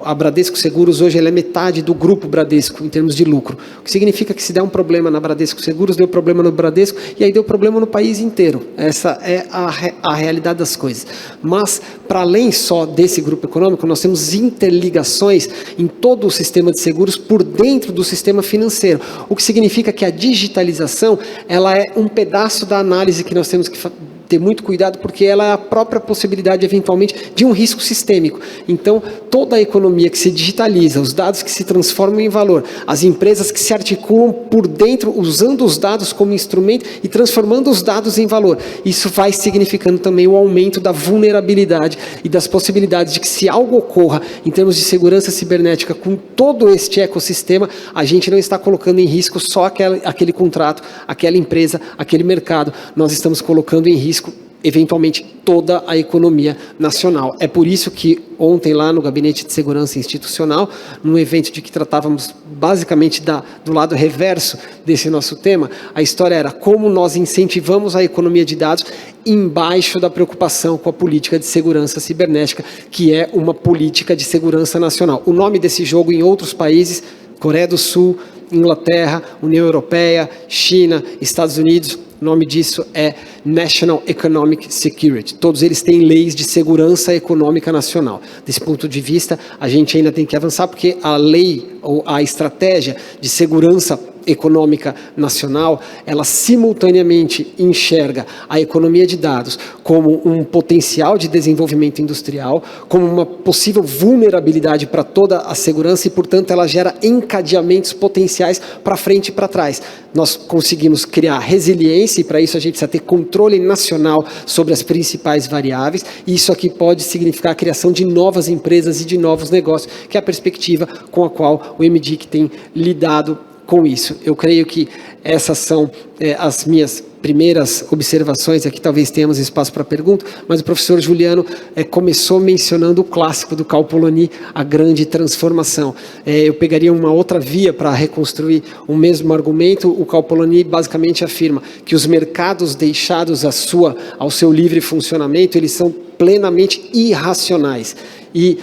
a Bradesco Seguros hoje ela é metade do grupo Bradesco em termos de lucro, o que significa que se der um problema na Bradesco Seguros, deu problema no Bradesco e aí deu problema no país inteiro. Essa é a realidade das coisas. Mas, para além só desse grupo econômico, nós temos interligações em todo o sistema de seguros por dentro do sistema financeiro, o que significa que a digitalização ela é um pedaço da análise que nós temos que ter muito cuidado, porque ela é a própria possibilidade, eventualmente, de um risco sistêmico. Então, toda a economia que se digitaliza, os dados que se transformam em valor, as empresas que se articulam por dentro, usando os dados como instrumento e transformando os dados em valor, isso vai significando também o aumento da vulnerabilidade e das possibilidades de que, se algo ocorra em termos de segurança cibernética com todo este ecossistema, a gente não está colocando em risco só aquele contrato, aquela empresa, aquele mercado. Nós estamos colocando em risco eventualmente toda a economia nacional. É por isso que ontem lá no Gabinete de Segurança Institucional, num evento de que tratávamos basicamente do lado reverso desse nosso tema, a história era como nós incentivamos a economia de dados embaixo da preocupação com a política de segurança cibernética, que é uma política de segurança nacional. O nome desse jogo em outros países, Coreia do Sul, Inglaterra, União Europeia, China, Estados Unidos, o nome disso é National Economic Security. Todos eles têm leis de segurança econômica nacional. Desse ponto de vista, a gente ainda tem que avançar, porque a lei ou a estratégia de segurança econômica nacional, ela simultaneamente enxerga a economia de dados como um potencial de desenvolvimento industrial, como uma possível vulnerabilidade para toda a segurança e, portanto, ela gera encadeamentos potenciais para frente e para trás. Nós conseguimos criar resiliência e, para isso, a gente precisa ter controle nacional sobre as principais variáveis, e isso aqui pode significar a criação de novas empresas e de novos negócios, que é a perspectiva com a qual o MDIC tem lidado com isso. Eu creio que essas são as minhas primeiras observações. Aqui talvez tenhamos espaço para pergunta, mas o professor Juliano começou mencionando o clássico do Cal Polanyi, a grande transformação. Eu pegaria uma outra via para reconstruir o mesmo argumento. O Cal Polanyi basicamente afirma que os mercados deixados ao seu livre funcionamento, eles são plenamente irracionais. E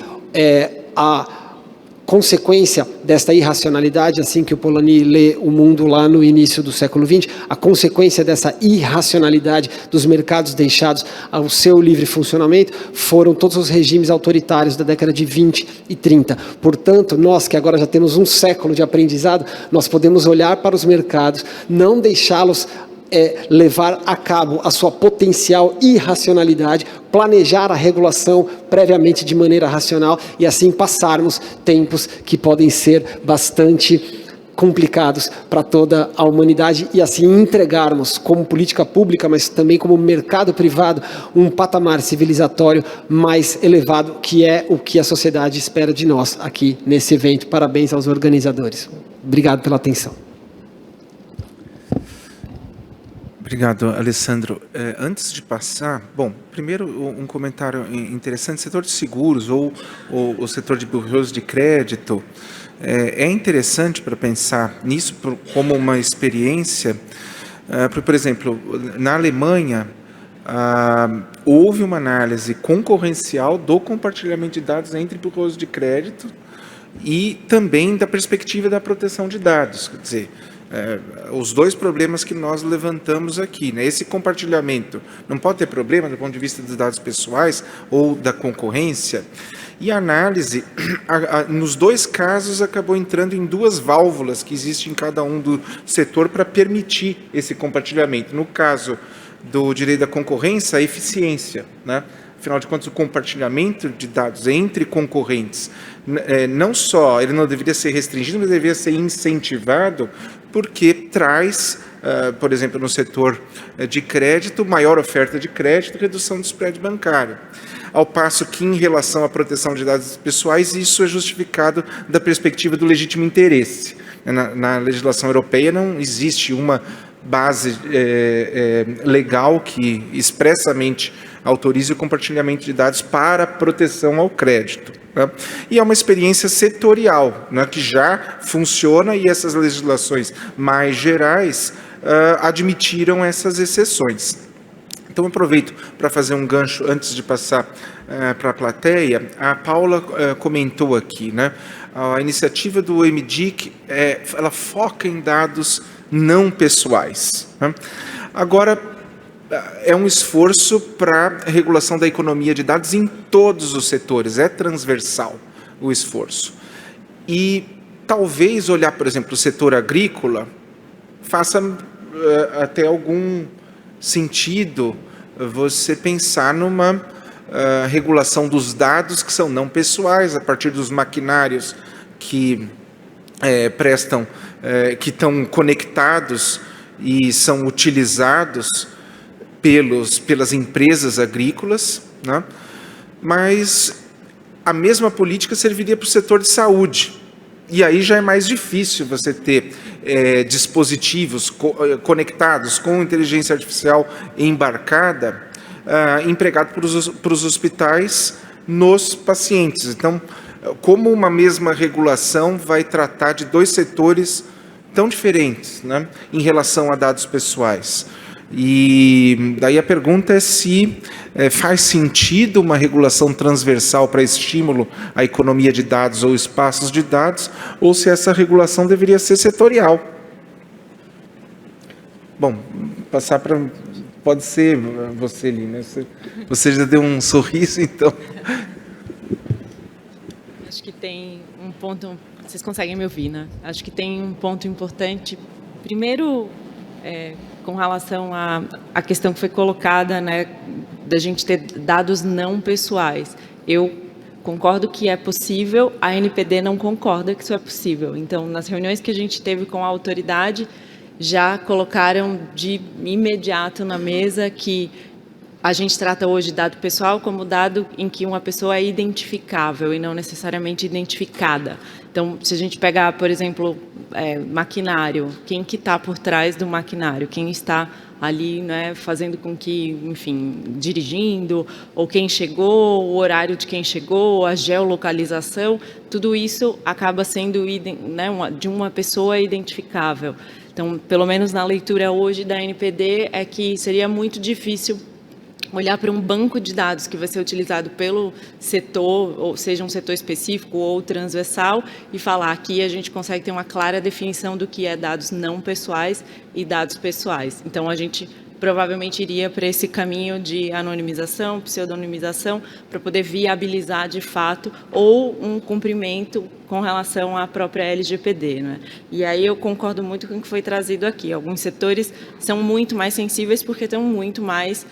consequência desta irracionalidade, assim que o Polanyi lê o mundo lá no início do século XX, a consequência dessa irracionalidade dos mercados deixados ao seu livre funcionamento foram todos os regimes autoritários da década de 20 e 30. Portanto, nós que agora já temos um século de aprendizado, nós podemos olhar para os mercados, não deixá-los levar a cabo a sua potencial irracionalidade, planejar a regulação previamente de maneira racional e assim passarmos tempos que podem ser bastante complicados para toda a humanidade e assim entregarmos como política pública, mas também como mercado privado, um patamar civilizatório mais elevado, que é o que a sociedade espera de nós aqui nesse evento. Parabéns aos organizadores. Obrigado pela atenção. Obrigado, Alessandro. Antes de passar, bom, primeiro um comentário interessante, setor de seguros ou o setor de bureaus de crédito, é interessante para pensar nisso como uma experiência, por exemplo, na Alemanha, houve uma análise concorrencial do compartilhamento de dados entre bureaus de crédito e também da perspectiva da proteção de dados, quer dizer, os dois problemas que nós levantamos aqui, né? Esse compartilhamento não pode ter problema do ponto de vista dos dados pessoais ou da concorrência, e a análise, nos dois casos, acabou entrando em duas válvulas que existem em cada um do setor para permitir esse compartilhamento. No caso do direito da concorrência, a eficiência, né? Afinal de contas, o compartilhamento de dados entre concorrentes, não só, ele não deveria ser restringido, mas deveria ser incentivado, porque traz, por exemplo, no setor de crédito, maior oferta de crédito, redução do spread bancário. Ao passo que, em relação à proteção de dados pessoais, isso é justificado da perspectiva do legítimo interesse. Na legislação europeia não existe uma base legal que expressamente autorize o compartilhamento de dados para proteção ao crédito, né? E é uma experiência setorial, né, que já funciona, e essas legislações mais gerais admitiram essas exceções. Então, aproveito para fazer um gancho antes de passar para a plateia. A Paula comentou aqui, né, a iniciativa do MDIC, ela foca em dados não pessoais, né? Agora, é um esforço para a regulação da economia de dados em todos os setores, é transversal o esforço. E talvez olhar, por exemplo, o setor agrícola, faça até algum sentido você pensar numa regulação dos dados que são não pessoais, a partir dos maquinários que prestam, que estão conectados e são utilizados pelas empresas agrícolas, né? Mas a mesma política serviria para o setor de saúde. E aí já é mais difícil você ter dispositivos conectados com inteligência artificial embarcada, empregado para os hospitais nos pacientes. Então, como uma mesma regulação vai tratar de dois setores tão diferentes, né, em relação a dados pessoais? E daí a pergunta é se faz sentido uma regulação transversal para estímulo à economia de dados ou espaços de dados, ou se essa regulação deveria ser setorial. Bom, passar para... Pode ser você, Lina. Você já deu um sorriso, então... Acho que tem um ponto... Vocês conseguem me ouvir, né? Acho que tem um ponto importante. Primeiro... com relação à questão que foi colocada, né, da gente ter dados não pessoais. Eu concordo que é possível, a NPD não concorda que isso é possível. Então, nas reuniões que a gente teve com a autoridade, já colocaram de imediato na mesa que a gente trata hoje dado pessoal como dado em que uma pessoa é identificável e não necessariamente identificada. Então, se a gente pegar, por exemplo, maquinário, quem que está por trás do maquinário? Quem está ali, né, fazendo com que, enfim, dirigindo, ou quem chegou, o horário de quem chegou, a geolocalização, tudo isso acaba sendo, né, de uma pessoa identificável. Então, pelo menos na leitura hoje da NPD, é que seria muito difícil olhar para um banco de dados que vai ser utilizado pelo setor, ou seja, um setor específico ou transversal, e falar aqui a gente consegue ter uma clara definição do que é dados não pessoais e dados pessoais. Então, a gente provavelmente iria para esse caminho de anonimização, pseudonimização, para poder viabilizar de fato ou um cumprimento com relação à própria LGPD, né? E aí eu concordo muito com o que foi trazido aqui. Alguns setores são muito mais sensíveis porque estão muito mais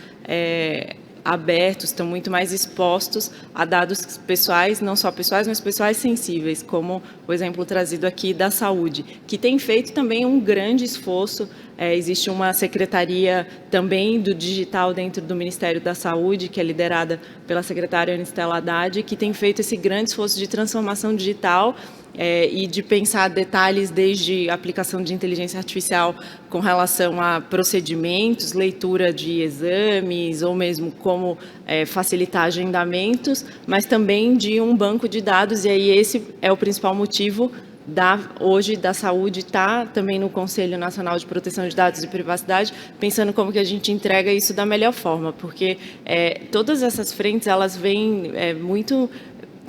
abertos, estão muito mais expostos a dados pessoais, não só pessoais, mas pessoais sensíveis, como o exemplo trazido aqui da saúde, que tem feito também um grande esforço. Existe uma secretaria também do digital dentro do Ministério da Saúde, que é liderada pela secretária Anistela Haddad, que tem feito esse grande esforço de transformação digital e de pensar detalhes desde a aplicação de inteligência artificial com relação a procedimentos, leitura de exames, ou mesmo como facilitar agendamentos, mas também de um banco de dados, e aí esse é o principal motivo hoje da saúde está também no Conselho Nacional de Proteção de Dados e Privacidade, pensando como que a gente entrega isso da melhor forma, porque todas essas frentes, elas vêm muito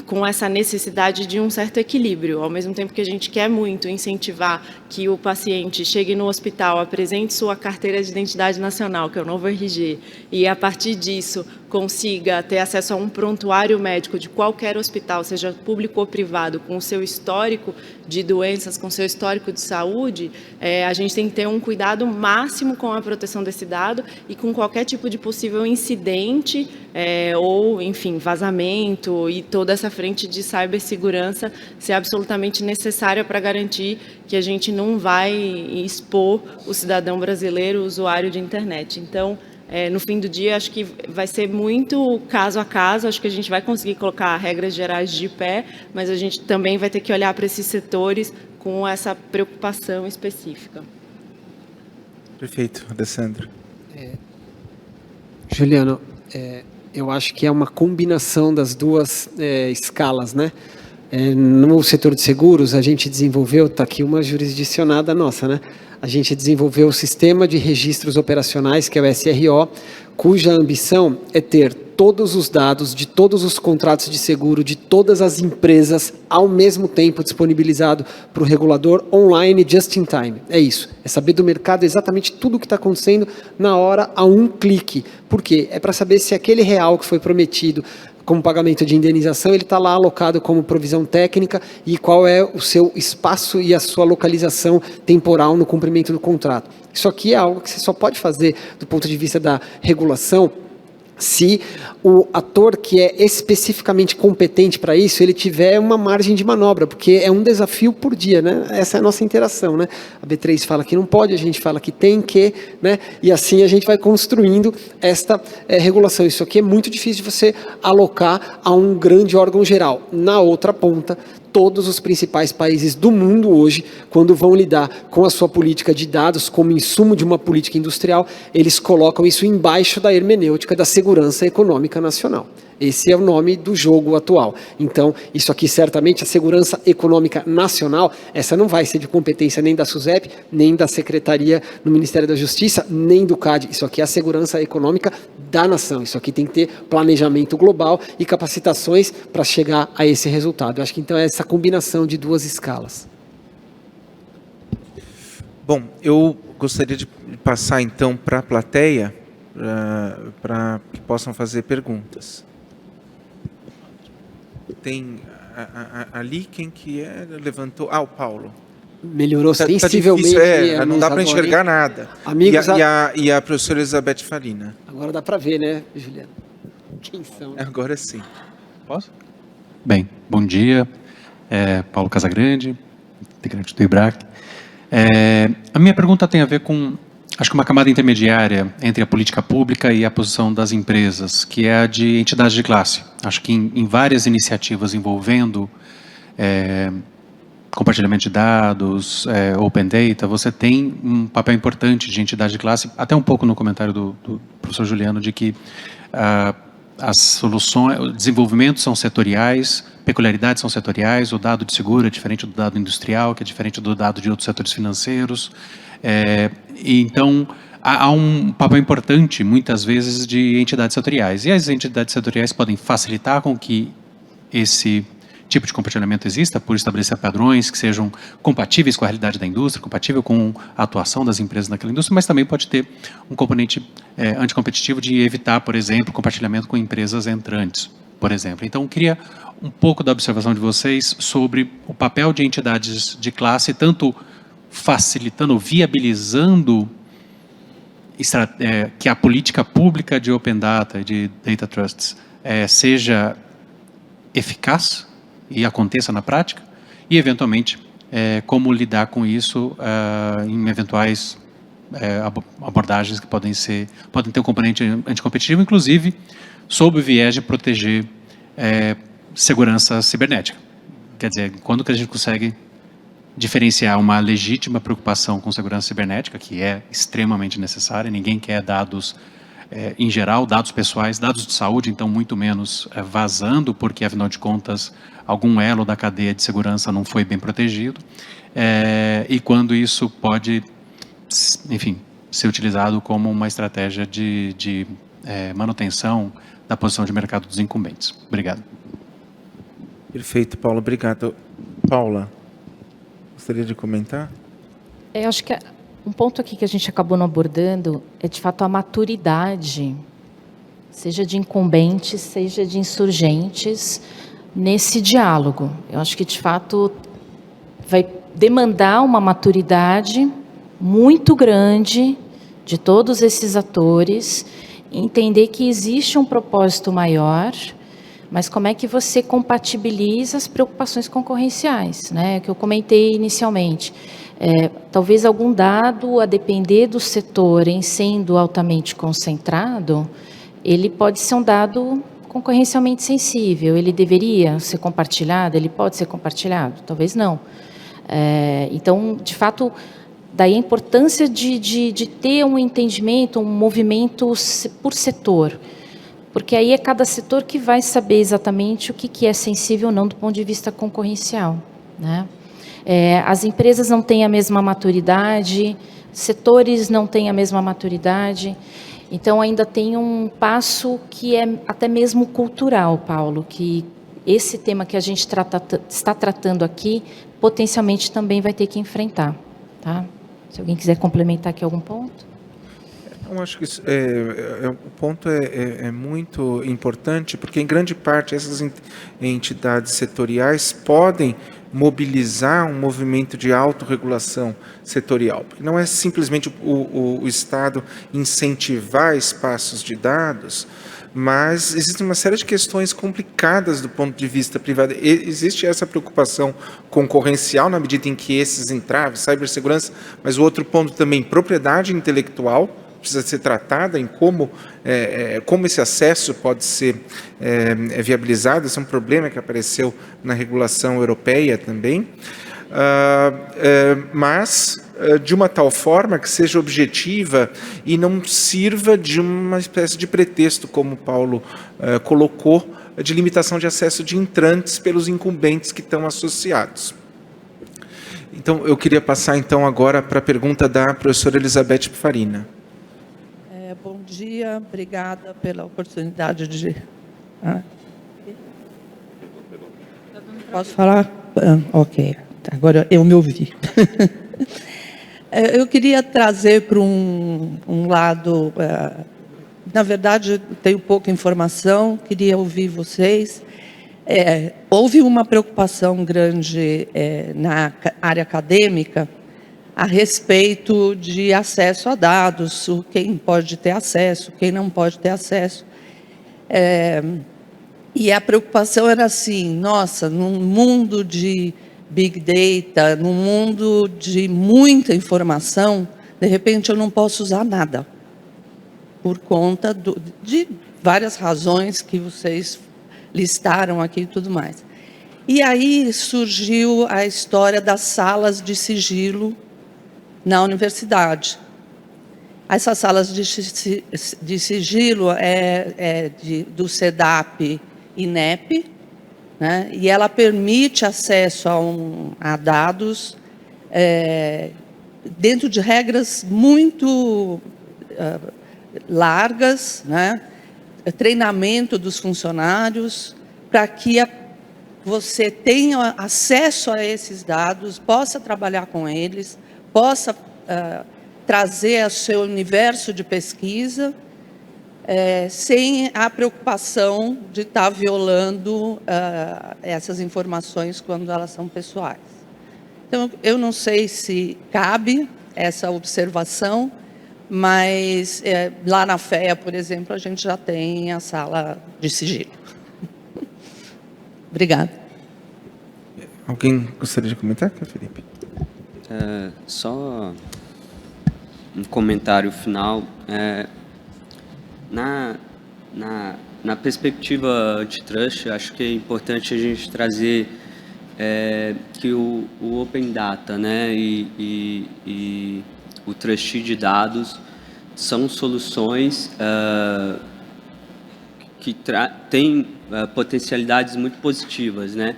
com essa necessidade de um certo equilíbrio, ao mesmo tempo que a gente quer muito incentivar que o paciente chegue no hospital, apresente sua carteira de identidade nacional, que é o novo RG, e a partir disso consiga ter acesso a um prontuário médico de qualquer hospital, seja público ou privado, com o seu histórico de doenças, com o seu histórico de saúde, a gente tem que ter um cuidado máximo com a proteção desse dado e com qualquer tipo de possível incidente ou, enfim, vazamento, e toda essa frente de cibersegurança ser absolutamente necessária para garantir que a gente não vai expor o cidadão brasileiro, o usuário de internet. Então, no fim do dia, acho que vai ser muito caso a caso, acho que a gente vai conseguir colocar regras gerais de pé, mas a gente também vai ter que olhar para esses setores com essa preocupação específica. Perfeito, Alessandro. Juliano, eu acho que é uma combinação das duas escalas, né? No setor de seguros, a gente desenvolveu, está aqui uma jurisdicionada nossa, né? A gente desenvolveu o Sistema de Registros Operacionais, que é o SRO, cuja ambição é ter todos os dados de todos os contratos de seguro de todas as empresas ao mesmo tempo disponibilizado para o regulador online just in time. É isso, é saber do mercado exatamente tudo o que está acontecendo na hora, a um clique. Por quê? É para saber se aquele real que foi prometido como pagamento de indenização, ele está lá alocado como provisão técnica e qual é o seu espaço e a sua localização temporal no cumprimento do contrato. Isso aqui é algo que você só pode fazer do ponto de vista da regulação se o ator que é especificamente competente para isso, ele tiver uma margem de manobra, porque é um desafio por dia, né? Essa é a nossa interação, né? A B3 fala que não pode, a gente fala que tem que, né? E assim a gente vai construindo esta regulação. Isso aqui é muito difícil de você alocar a um grande órgão geral. Na outra ponta, todos os principais países do mundo hoje, quando vão lidar com a sua política de dados como insumo de uma política industrial, eles colocam isso embaixo da hermenêutica da segurança econômica nacional. Esse é o nome do jogo atual. Então, isso aqui certamente, a segurança econômica nacional, essa não vai ser de competência nem da SUSEP, nem da Secretaria no Ministério da Justiça, nem do CAD. Isso aqui é a segurança econômica da nação. Isso aqui tem que ter planejamento global e capacitações para chegar a esse resultado. Eu acho que então é essa combinação de duas escalas. Bom, eu gostaria de passar então para a plateia, para que possam fazer perguntas. Tem ali quem que levantou? O Paulo. Melhorou Tá sensivelmente. difícil, não dá para enxergar nada. Amigos, e a professora Elizabeth Farina. Agora dá para ver, né, Juliano? Quem são? Agora sim. Posso? Bem, bom dia. Paulo Casagrande, integrante do IBRAC. A minha pergunta tem a ver com, acho que uma camada intermediária entre a política pública e a posição das empresas, que é a de entidades de classe. Acho que em várias iniciativas envolvendo compartilhamento de dados, Open Data, você tem um papel importante de entidade de classe, até um pouco no comentário do professor Juliano, de que as soluções, o desenvolvimento são setoriais, peculiaridades são setoriais, o dado de seguro é diferente do dado industrial, que é diferente do dado de outros setores financeiros. E então, há um papel importante, muitas vezes, de entidades setoriais. E as entidades setoriais podem facilitar com que esse tipo de compartilhamento exista, por estabelecer padrões que sejam compatíveis com a realidade da indústria, compatível com a atuação das empresas naquela indústria, mas também pode ter um componente anticompetitivo de evitar, por exemplo, compartilhamento com empresas entrantes, por exemplo. Então, eu queria um pouco da observação de vocês sobre o papel de entidades de classe, tanto facilitando, viabilizando que a política pública de Open Data e de Data Trusts seja eficaz e aconteça na prática, e, eventualmente, como lidar com isso em eventuais abordagens que podem ter um componente anticompetitivo, inclusive sob o viés de proteger segurança cibernética. Quer dizer, quando que a gente consegue diferenciar uma legítima preocupação com segurança cibernética, que é extremamente necessária, ninguém quer dados, em geral, dados pessoais, dados de saúde, então muito menos vazando, porque, afinal de contas, algum elo da cadeia de segurança não foi bem protegido, e quando isso pode, enfim, ser utilizado como uma estratégia de manutenção da posição de mercado dos incumbentes. Obrigado. Perfeito, Paula. Obrigado. Paula, gostaria de comentar? Eu acho que um ponto aqui que a gente acabou não abordando é, de fato, a maturidade, seja de incumbentes, seja de insurgentes, nesse diálogo. Eu acho que, de fato, vai demandar uma maturidade muito grande de todos esses atores, entender que existe um propósito maior, mas como é que você compatibiliza as preocupações concorrenciais, né? Que eu comentei inicialmente. Talvez algum dado, a depender do setor, em sendo altamente concentrado, ele pode ser um dado concorrencialmente sensível. Ele deveria ser compartilhado? Ele pode ser compartilhado? Talvez não. Então, de fato, daí a importância de ter um entendimento, um movimento por setor, porque aí é cada setor que vai saber exatamente o que é sensível ou não do ponto de vista concorrencial, né? As empresas não têm a mesma maturidade, setores não têm a mesma maturidade, então ainda tem um passo que é até mesmo cultural, Paulo, que esse tema que a gente está tratando aqui, potencialmente também vai ter que enfrentar, tá? Se alguém quiser complementar aqui algum ponto. Eu acho que o ponto é muito importante, porque, em grande parte, essas entidades setoriais podem mobilizar um movimento de autorregulação setorial. Porque não é simplesmente o Estado incentivar espaços de dados, mas existe uma série de questões complicadas do ponto de vista privado. Existe essa preocupação concorrencial na medida em que esses entraves, cibersegurança, mas o outro ponto também, propriedade intelectual, precisa ser tratada em como esse acesso pode ser viabilizado. Esse é um problema que apareceu na regulação europeia também, mas de uma tal forma que seja objetiva e não sirva de uma espécie de pretexto, como o Paulo colocou, de limitação de acesso de entrantes pelos incumbentes que estão associados. Então, eu queria passar então agora para a pergunta da professora Elizabeth Farina. Bom dia, obrigada pela oportunidade de... Posso falar? Ok, agora eu me ouvi. Eu queria trazer para um lado... na verdade, tenho pouca informação, queria ouvir vocês. Houve uma preocupação grande na área acadêmica a respeito de acesso a dados, quem pode ter acesso, quem não pode ter acesso. E a preocupação era assim, nossa, num mundo de Big Data, num mundo de muita informação, de repente eu não posso usar nada, por conta de várias razões que vocês listaram aqui e tudo mais. E aí surgiu a história das salas de sigilo na universidade. Essas salas de sigilo do SEDAP e INEP, né? E ela permite acesso a dados dentro de regras muito largas, né? Treinamento dos funcionários, para que você tenha acesso a esses dados, possa trabalhar com eles, possa trazer ao seu universo de pesquisa, sem a preocupação de estar violando essas informações quando elas são pessoais. Então, eu não sei se cabe essa observação, mas lá na FEA, por exemplo, a gente já tem a sala de sigilo. Obrigada. Alguém gostaria de comentar, Felipe? Só um comentário final. Na perspectiva antitrust, acho que é importante a gente trazer que o Open Data, né, e o trust de dados são soluções que têm potencialidades muito positivas, né?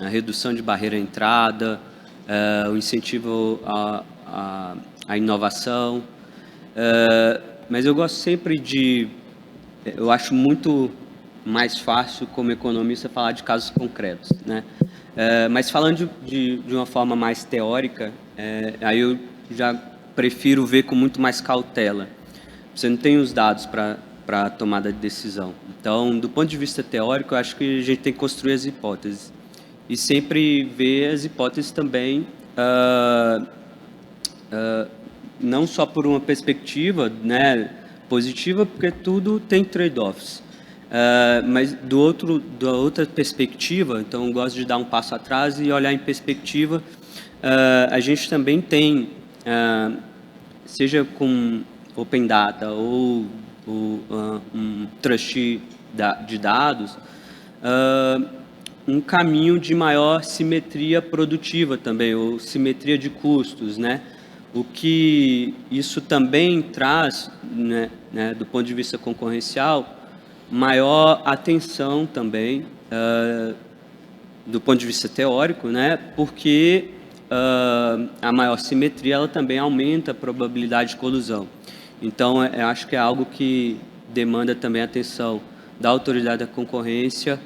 A redução de barreira à entrada, o incentivo à inovação, mas eu gosto sempre eu acho muito mais fácil como economista falar de casos concretos, né? Mas falando de uma forma mais teórica, aí eu já prefiro ver com muito mais cautela. Você não tem os dados para a tomada de decisão. Então, do ponto de vista teórico, eu acho que a gente tem que construir as hipóteses. E sempre ver as hipóteses também, não só por uma perspectiva, né, positiva, porque tudo tem trade-offs. Mas da outra perspectiva, então eu gosto de dar um passo atrás e olhar em perspectiva. A gente também tem, seja com Open Data ou um trust de dados, um caminho de maior simetria produtiva também, ou simetria de custos, né? O que isso também traz, né, do ponto de vista concorrencial, maior atenção também, do ponto de vista teórico, né? Porque a maior simetria ela também aumenta a probabilidade de colusão. Então, eu acho que é algo que demanda também atenção da autoridade da concorrência,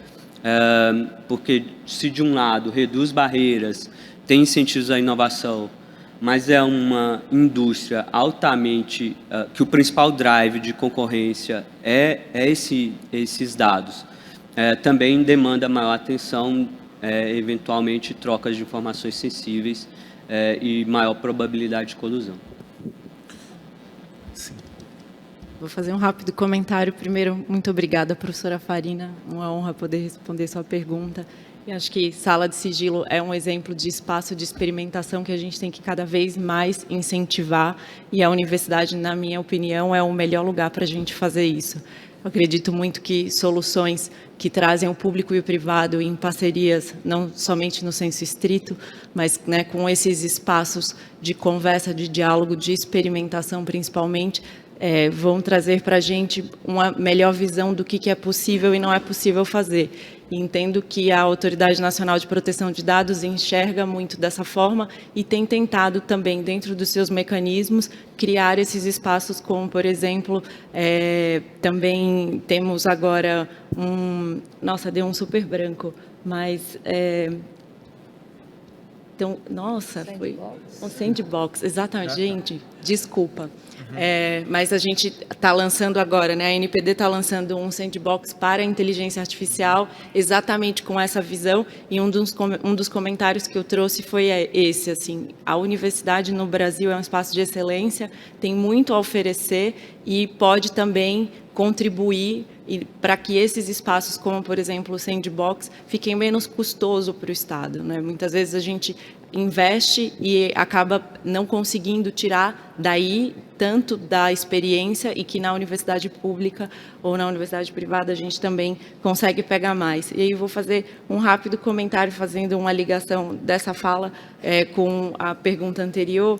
porque se de um lado reduz barreiras, tem incentivos à inovação, mas é uma indústria altamente, que o principal drive de concorrência é esses dados, também demanda maior atenção, eventualmente trocas de informações sensíveis e maior probabilidade de colusão. Vou fazer um rápido comentário. Primeiro, muito obrigada, professora Farina. Uma honra poder responder sua pergunta. E acho que sala de sigilo é um exemplo de espaço de experimentação que a gente tem que cada vez mais incentivar. E a universidade, na minha opinião, é o melhor lugar para a gente fazer isso. Eu acredito muito que soluções que trazem o público e o privado em parcerias, não somente no senso estrito, mas, né, com esses espaços de conversa, de diálogo, de experimentação, principalmente, vão trazer para a gente uma melhor visão do que é possível e não é possível fazer. E entendo que a Autoridade Nacional de Proteção de Dados enxerga muito dessa forma e tem tentado também, dentro dos seus mecanismos, criar esses espaços como, por exemplo, também temos agora Nossa, deu um super branco, mas... Então, nossa, foi um sandbox, exatamente, gente, desculpa. Mas a gente está lançando agora, né? A NPD está lançando um sandbox para a inteligência artificial, exatamente com essa visão, e um dos comentários que eu trouxe foi esse, assim, a universidade no Brasil é um espaço de excelência, tem muito a oferecer e pode também contribuir para que esses espaços, como, por exemplo, o sandbox, fiquem menos custoso para o Estado, né? Muitas vezes a gente investe e acaba não conseguindo tirar daí tanto da experiência e que na universidade pública ou na universidade privada a gente também consegue pegar mais. E aí vou fazer um rápido comentário fazendo uma ligação dessa fala com a pergunta anterior.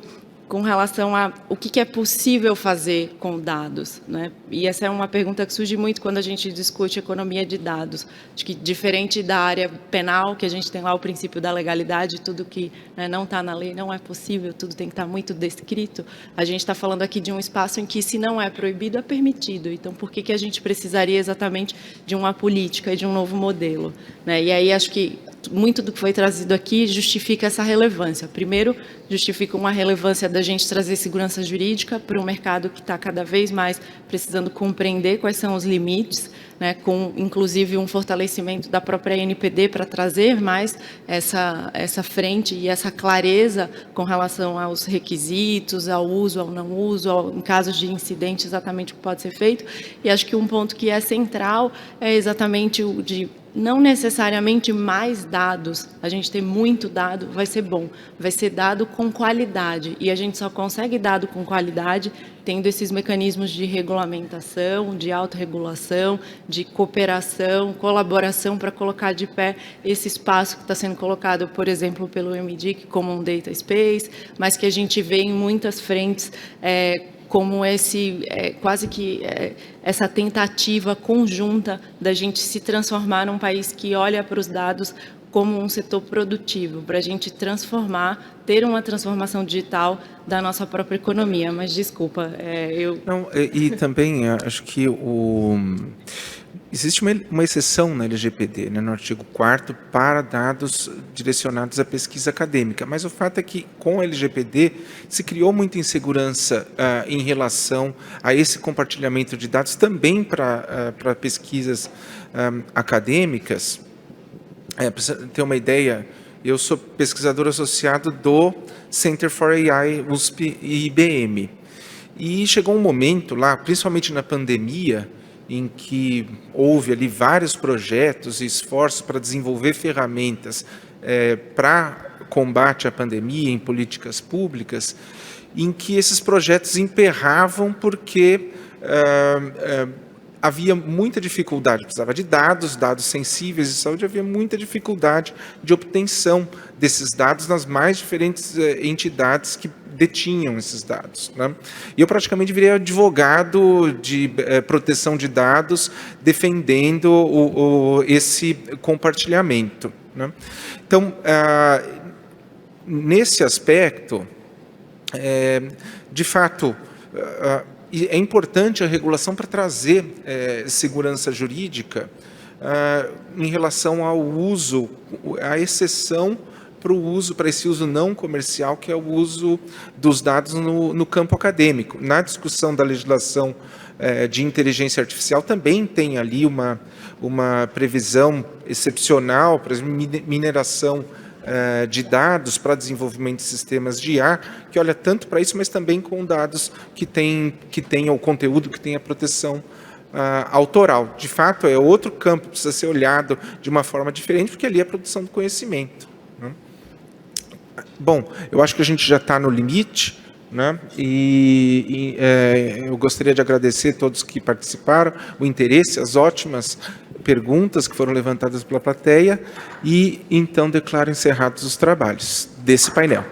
com relação a o que é possível fazer com dados, né? E essa é uma pergunta que surge muito quando a gente discute economia de dados. Acho que diferente da área penal, que a gente tem lá o princípio da legalidade, tudo que, né, não está na lei não é possível, tudo tem que estar muito descrito. A gente está falando aqui de um espaço em que, se não é proibido, é permitido. Então, por que a gente precisaria exatamente de uma política e de um novo modelo, né? E aí acho que muito do que foi trazido aqui justifica essa relevância. Primeiro, justifica uma relevância da gente trazer segurança jurídica para um mercado que está cada vez mais precisando compreender quais são os limites, né, com, inclusive, um fortalecimento da própria NPD para trazer mais essa frente e essa clareza com relação aos requisitos, ao uso, ao não uso, em casos de incidente, exatamente o que pode ser feito. E acho que um ponto que é central é exatamente o de não necessariamente mais dados. A gente ter muito dado vai ser bom, vai ser dado com qualidade, e a gente só consegue dado com qualidade tendo esses mecanismos de regulamentação, de autorregulação, de cooperação, colaboração para colocar de pé esse espaço que está sendo colocado, por exemplo, pelo MDIC como um data space, mas que a gente vê em muitas frentes como quase que essa tentativa conjunta da gente se transformar num país que olha para os dados como um setor produtivo, para a gente transformar, ter uma transformação digital da nossa própria economia. Mas, desculpa, eu... Não, e também acho que existe uma exceção na LGPD, né, no artigo 4º, para dados direcionados à pesquisa acadêmica, mas o fato é que, com a LGPD, se criou muita insegurança em relação a esse compartilhamento de dados também para pesquisas acadêmicas. Para você ter uma ideia, eu sou pesquisador associado do Center for AI, USP e IBM. E chegou um momento lá, principalmente na pandemia, em que houve ali vários projetos e esforços para desenvolver ferramentas para combate à pandemia em políticas públicas, em que esses projetos emperravam porque havia muita dificuldade, precisava de dados sensíveis de saúde, havia muita dificuldade de obtenção desses dados nas mais diferentes entidades que detinham esses dados, né? E eu praticamente virei advogado de proteção de dados, defendendo esse compartilhamento, né? Então, nesse aspecto, de fato, é importante a regulação para trazer segurança jurídica em relação ao uso, à exceção para esse uso não comercial, que é o uso dos dados no campo acadêmico. Na discussão da legislação de inteligência artificial também tem ali uma previsão excepcional para mineração de dados para desenvolvimento de sistemas de IA, que olha tanto para isso, mas também com dados que tenham o conteúdo, que tenha proteção autoral. De fato, é outro campo, precisa ser olhado de uma forma diferente, porque ali é a produção do conhecimento, né? Bom, eu acho que a gente já está no limite, né? Eu gostaria de agradecer a todos que participaram, o interesse, as ótimas perguntas que foram levantadas pela plateia, e então declaro encerrados os trabalhos desse painel.